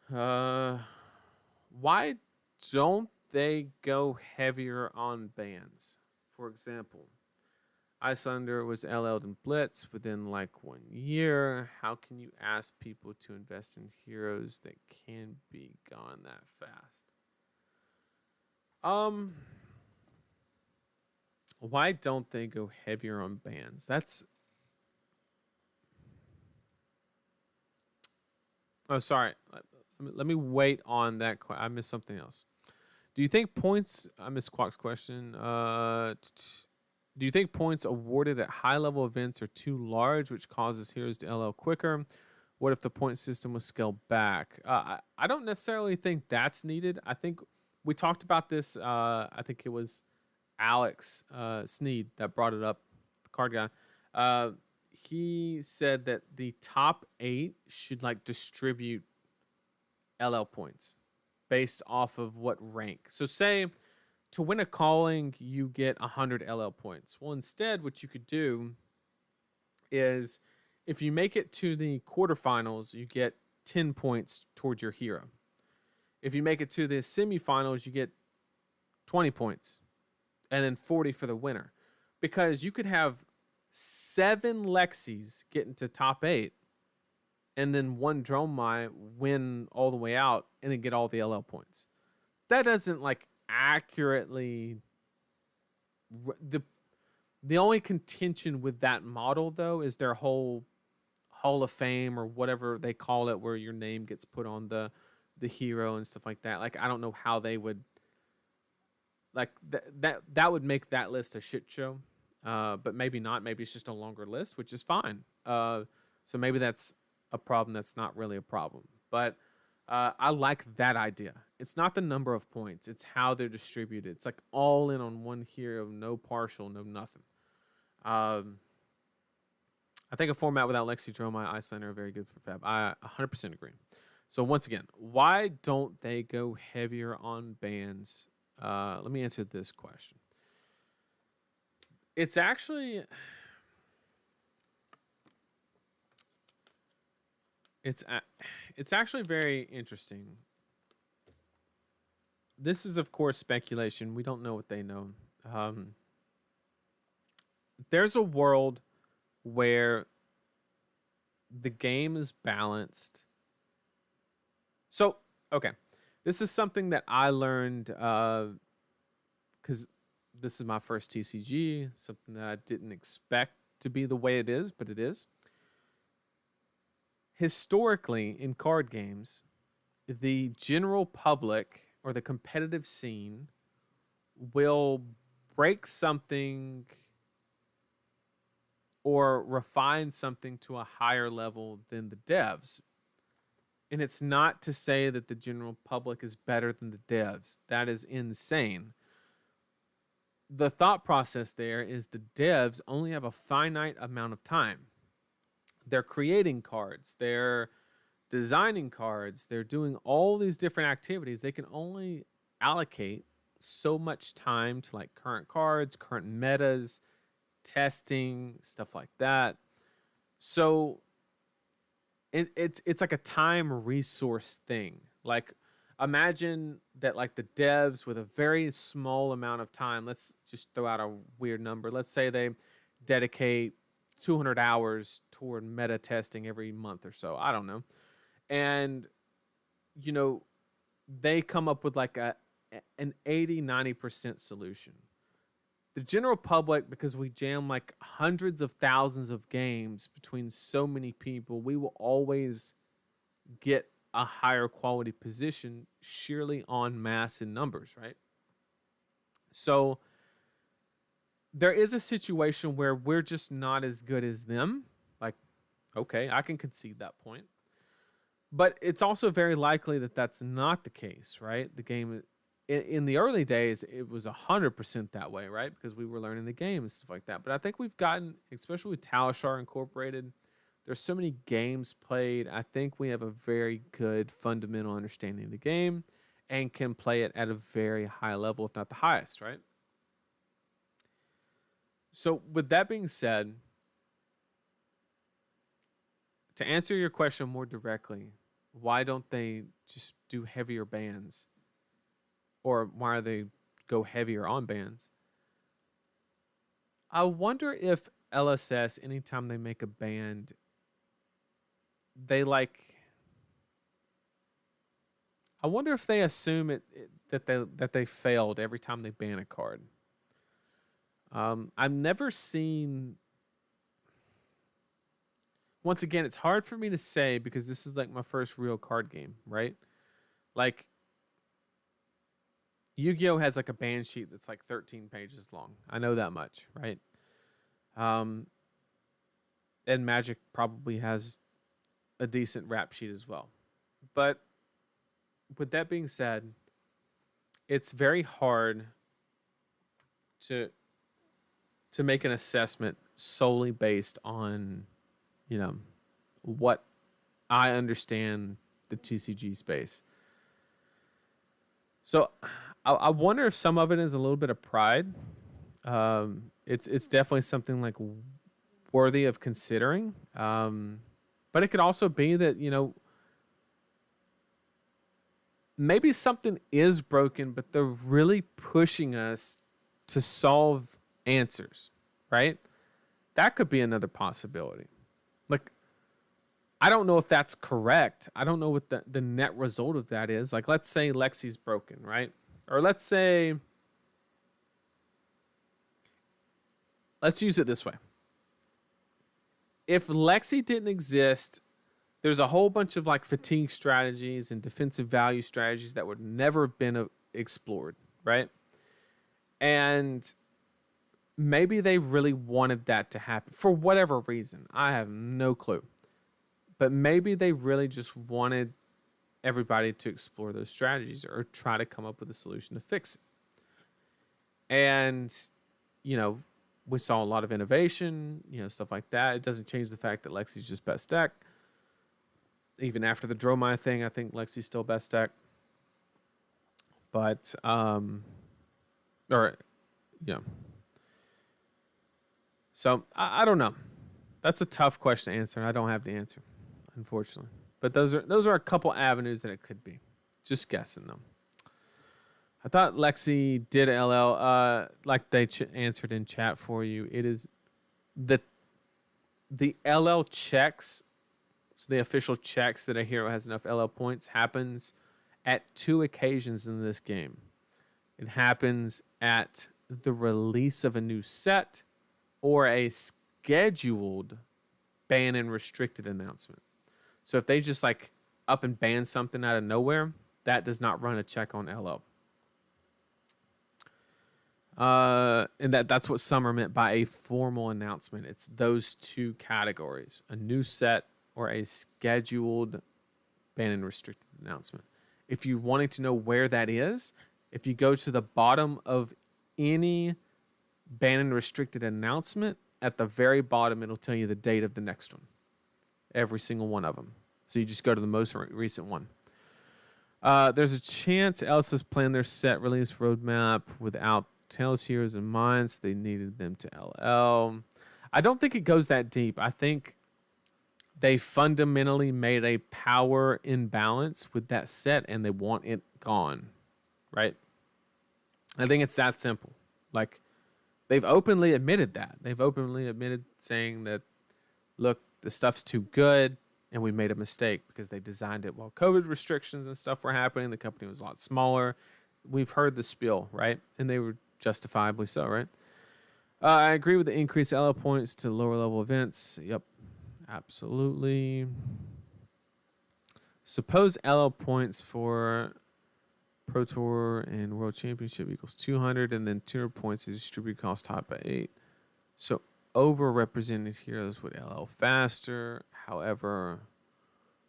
Why don't they go heavier on bans? For example, Icelander was LL'd in Blitz within like 1 year. How can you ask people to invest in heroes that can be gone that fast? Why don't they go heavier on bans? Oh, sorry. Let me wait on that. I missed something else. Do you think points? I missed Quack's question. Do you think points awarded at high level events are too large, which causes heroes to LL quicker? What if the point system was scaled back? I don't necessarily think that's needed. I think we talked about this. I think it was Alex Sneed that brought it up, the card guy. He said that the top 8 should like distribute LL points based off of what rank. So say to win a calling, you get 100 LL points. Well, instead, what you could do is if you make it to the quarterfinals, you get 10 points towards your hero. If you make it to the semifinals, you get 20 points and then 40 for the winner. Because you could have 7 Lexis get into top 8 and then 1 Dromai win all the way out and then get all the LL points. That doesn't like accurately the only contention with that model though is their whole Hall of Fame or whatever they call it, where your name gets put on the hero and stuff like that. Like I don't know how they would like that would make that list a shit show. But maybe not. Maybe it's just a longer list, which is fine. So maybe that's a problem that's not really a problem. But I like that idea. It's not the number of points. It's how they're distributed. It's like all in on one hero, no partial, no nothing. I think a format without Lexi, Dromai, Icelander are very good for Fab. I 100% agree. So once again, why don't they go heavier on bans? Let me answer this question. It's actually it's a- it's actually very interesting. This is of course speculation. We don't know what they know. Um, there's a world where the game is balanced. So, okay. This is something that I learned because this is my first TCG, something that I didn't expect to be the way it is, but it is. Historically, in card games, the general public or the competitive scene will break something or refine something to a higher level than the devs. And it's not to say that the general public is better than the devs. That is insane. The thought process there is the devs only have a finite amount of time. They're creating cards, they're designing cards, they're doing all these different activities. They can only allocate so much time to like current cards, current metas, testing, stuff like that. So it's like a time resource thing. Like imagine that like the devs with a very small amount of time, let's just throw out a weird number. Let's say they dedicate 200 hours toward meta testing every month or so. I don't know. And you know, they come up with like an 80-90% solution. The general public, because we jam like hundreds of thousands of games between so many people, we will always get a higher quality position sheerly on mass and numbers, right? So there is a situation where we're just not as good as them. Like, okay, I can concede that point. But it's also very likely that that's not the case, right? The game in the early days, it was 100% that way, right? Because we were learning the game and stuff like that. But I think we've gotten, especially with Talishar Incorporated, there's so many games played. I think we have a very good fundamental understanding of the game and can play it at a very high level, if not the highest, right? So, with that being said, to answer your question more directly, why don't they just do heavier bans? Or why are they go heavier on bans? I wonder if LSS, anytime they make a band, they like. I wonder if they assume that they failed every time they ban a card. I've never seen. Once again, it's hard for me to say because this is like my first real card game, right? Like Yu-Gi-Oh has like a ban sheet that's like 13 pages long. I know that much, right? Um, and Magic probably has a decent rap sheet as well. But with that being said, it's very hard to make an assessment solely based on, you know, what I understand the TCG space. So I wonder if some of it is a little bit of pride. It's definitely something like worthy of considering. But it could also be that, you know, maybe something is broken, but they're really pushing us to solve answers, right? That could be another possibility. Like, I don't know if that's correct. I don't know what the net result of that is. Like, let's say Lexi's broken, right? Or let's use it this way. If Lexi didn't exist, there's a whole bunch of like fatigue strategies and defensive value strategies that would never have been explored, right? And maybe they really wanted that to happen for whatever reason. I have no clue. But maybe they really just wanted everybody to explore those strategies or try to come up with a solution to fix it. And, you know, we saw a lot of innovation, you know, stuff like that. It doesn't change the fact that Lexi's just best deck. Even after the Dromai thing, I think Lexi's still best deck. But or yeah. So I don't know. That's a tough question to answer, and I don't have the answer, unfortunately. But those are a couple avenues that it could be. Just guessing though. I thought Lexi did LL like they answered in chat for you. It is the LL checks, so the official checks that a hero has enough LL points happens at 2 occasions in this game. It happens at the release of a new set or a scheduled ban and restricted announcement. So if they just like up and ban something out of nowhere, that does not run a check on LL. And that's what Summer meant by a formal announcement. It's those 2 categories: a new set or a scheduled ban and restricted announcement. If you wanting to know where that is, if you go to the bottom of any ban and restricted announcement, at the very bottom, it'll tell you the date of the next one. Every single one of them. So you just go to the most recent one. There's a chance Elsa's planned their set release roadmap without Tails Heroes in mind, so they needed them to LL. I don't think it goes that deep. I think they fundamentally made a power imbalance with that set and they want it gone, right? I think it's that simple. Like, they've openly admitted that. They've openly admitted saying that, look, the stuff's too good and we made a mistake because they designed it while COVID restrictions and stuff were happening. The company was a lot smaller. We've heard the spiel, right? And they were justifiably so, right? I agree with the increased LL points to lower level events. Yep, absolutely. Suppose LL points for Pro Tour and World Championship equals 200, and then 200 points is distributed cost top by 8. So overrepresented heroes would LL faster. However,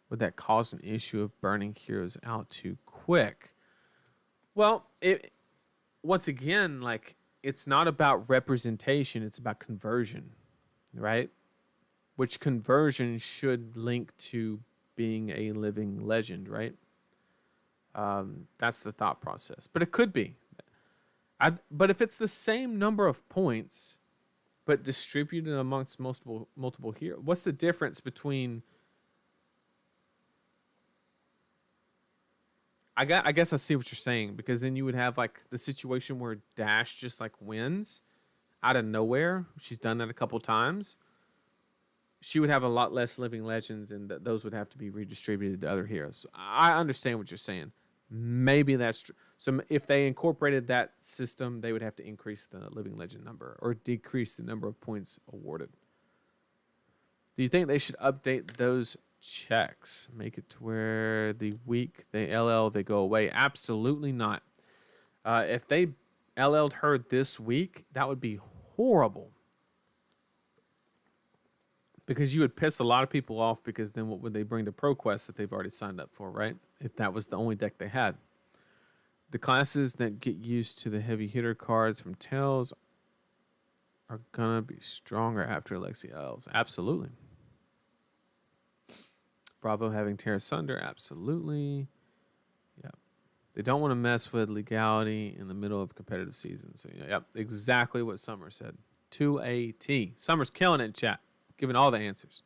would that cause an issue of burning heroes out too quick? Well, once again, like, it's not about representation, it's about conversion, right? Which conversion should link to being a living legend, right? That's the thought process. But it could be. But if it's the same number of points, but distributed amongst multiple heroes, what's the difference between... I guess I see what you're saying, because then you would have like the situation where Dash just like wins out of nowhere. She's done that a couple times. She would have a lot less living legends, and those would have to be redistributed to other heroes. So I understand what you're saying. Maybe that's true. So if they incorporated that system, they would have to increase the living legend number or decrease the number of points awarded. Do you think they should update those checks? Make it to where the week they LL, they go away? Absolutely not. If they LL'd her this week, that would be horrible. Because you would piss a lot of people off, because then what would they bring to ProQuest that they've already signed up for, right? If that was the only deck they had. The classes that get used to the heavy hitter cards from Tails are going to be stronger after Alexi L's. Absolutely. Bravo having Terra Sunder. Absolutely. Yeah. They don't want to mess with legality in the middle of competitive season. So, yeah, exactly what Summer said. To a T. Summer's killing it in chat, giving all the answers.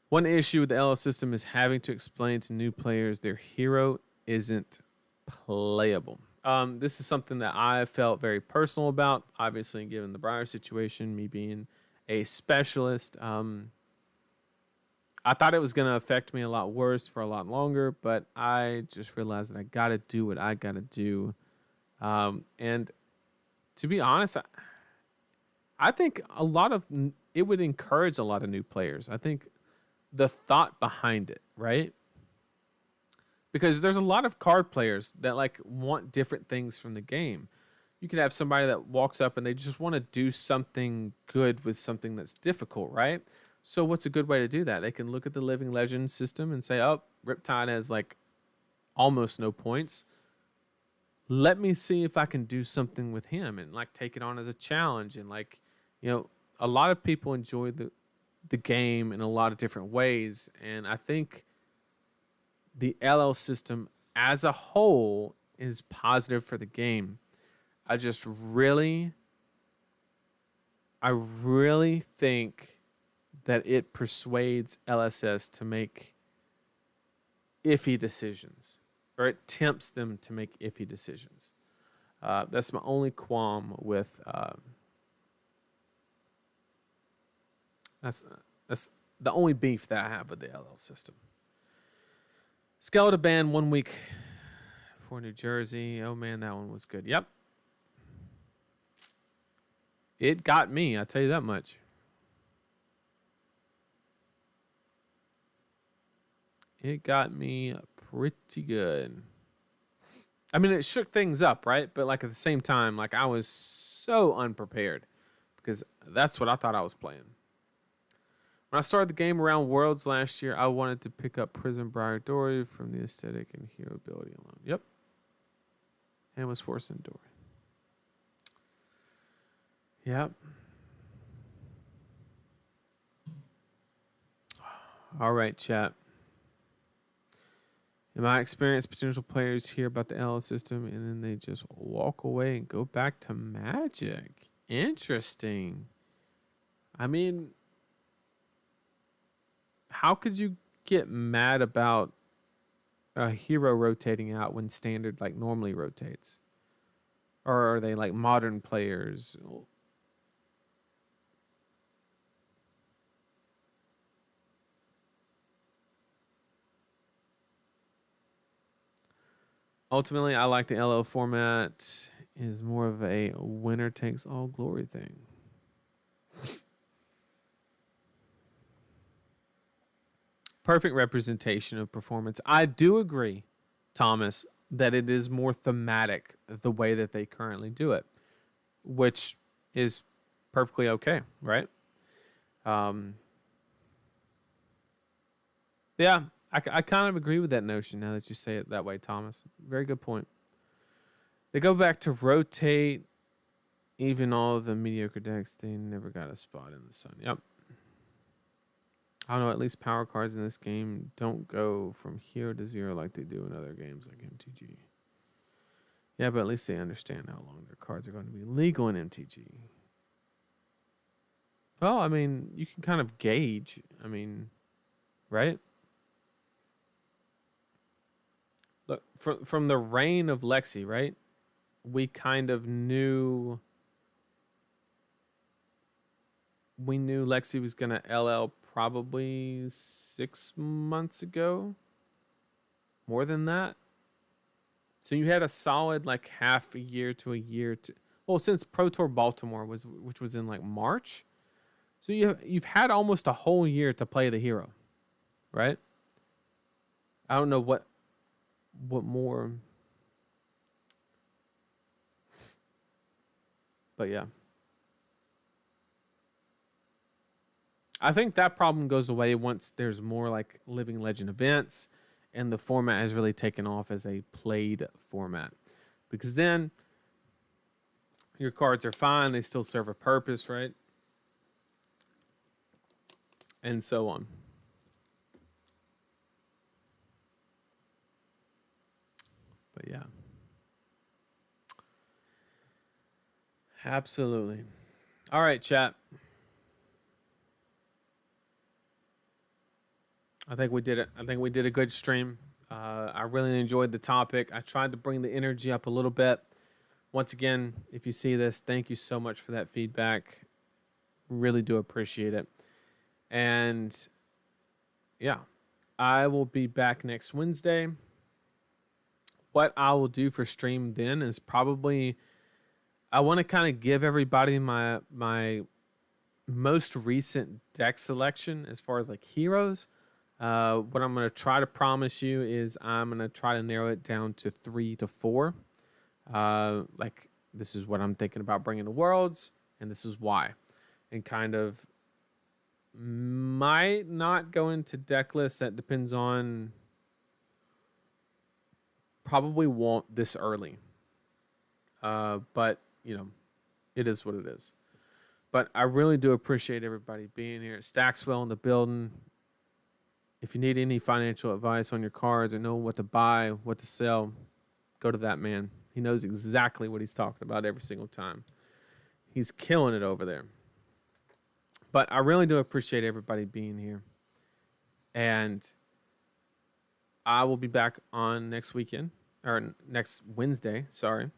One issue with the LL system is having to explain to new players their hero isn't playable. This is something that I felt very personal about, obviously, given the Briar situation, me being a specialist. I thought it was going to affect me a lot worse for a lot longer, but I just realized that I got to do what I got to do. And to be honest, I think it would encourage a lot of new players. I think the thought behind it, right? Because there's a lot of card players that like want different things from the game. You could have somebody that walks up and they just want to do something good with something that's difficult, right? So what's a good way to do that? They can look at the Living Legend system and say, oh, Riptide has like almost no points. Let me see if I can do something with him and like take it on as a challenge. And like, you know, a lot of people enjoy the game in a lot of different ways. And I think the LL system as a whole is positive for the game. I just really, I really think that it persuades LSS to make iffy decisions, or it tempts them to make iffy decisions. That's my only qualm with. That's the only beef that I have with the LL system. Skeleton ban 1 week for New Jersey. Oh man, that one was good. Yep. It got me, I'll tell you that much. It got me pretty good. I mean, it shook things up, right? But like at the same time, like I was so unprepared because that's what I thought I was playing. When I started the game around Worlds last year, I wanted to pick up Prison Briar Dory from the aesthetic and hero ability alone. Yep. And it was forcing Dory. Yep. All right, chat. In my experience, potential players hear about the LL system and then they just walk away and go back to Magic. Interesting. I mean, how could you get mad about a hero rotating out when standard like normally rotates? Or are they like modern players? Ultimately, I like the LL format. It is more of a winner takes all glory thing. Perfect representation of performance. I do agree, Thomas, that it is more thematic the way that they currently do it, which is perfectly okay, right? Yeah, I kind of agree with that notion now that you say it that way, Thomas. Very good point. They go back to rotate even all of the mediocre decks. They never got a spot in the sun. Yep. I don't know, at least power cards in this game don't go from hero to zero like they do in other games like MTG. Yeah, but at least they understand how long their cards are going to be legal in MTG. Well, I mean, you can kind of gauge. I mean, right? Look, from the reign of Lexi, right? We kind of knew. We knew Lexi was going to LL probably 6 months ago. More than that. So you had a solid like half a year to a year to, well, since Pro Tour Baltimore was, which was in like March. So you've had almost a whole year to play the hero, right? I don't know what more, but yeah. I think that problem goes away once there's more like Living Legend events and the format has really taken off as a played format. Because then your cards are fine, they still serve a purpose, right? And so on. But yeah. Absolutely. All right, chat. I think we did it. I think we did a good stream. I really enjoyed the topic. I tried to bring the energy up a little bit. Once again, if you see this, thank you so much for that feedback. Really do appreciate it. And yeah, I will be back next Wednesday. What I will do for stream then is probably I want to kind of give everybody my most recent deck selection as far as like heroes. What I'm going to try to promise you is I'm going to try to narrow it down to 3 to 4. Like this is what I'm thinking about bringing to Worlds, and this is why. And kind of might not go into deck lists. That depends on. Probably won't this early. But you know, it is what it is. But I really do appreciate everybody being here. Stackswell in the building. If you need any financial advice on your cards or know what to buy, what to sell, go to that man. He knows exactly what he's talking about every single time. He's killing it over there. But I really do appreciate everybody being here. And I will be back on next weekend, or next Wednesday, sorry.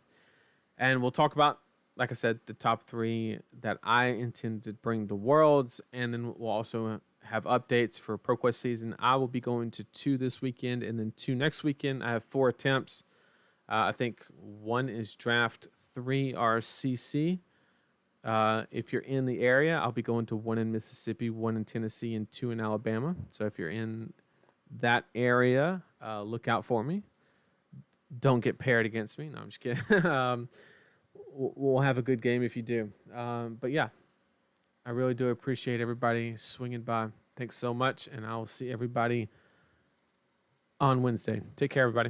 And we'll talk about, like I said, the top 3 that I intend to bring to Worlds. And then we'll also have updates for ProQuest season. I will be going to 2 this weekend and then 2 next weekend. I have 4 attempts. I think 1 is draft, 3 are CC. If you're in the area, I'll be going to 1 in Mississippi, 1 in Tennessee, and 2 in Alabama. So if you're in that area, look out for me. Don't get paired against me. No, I'm just kidding. We'll have a good game if you do. But yeah, I really do appreciate everybody swinging by. Thanks so much, and I'll see everybody on Wednesday. Take care, everybody.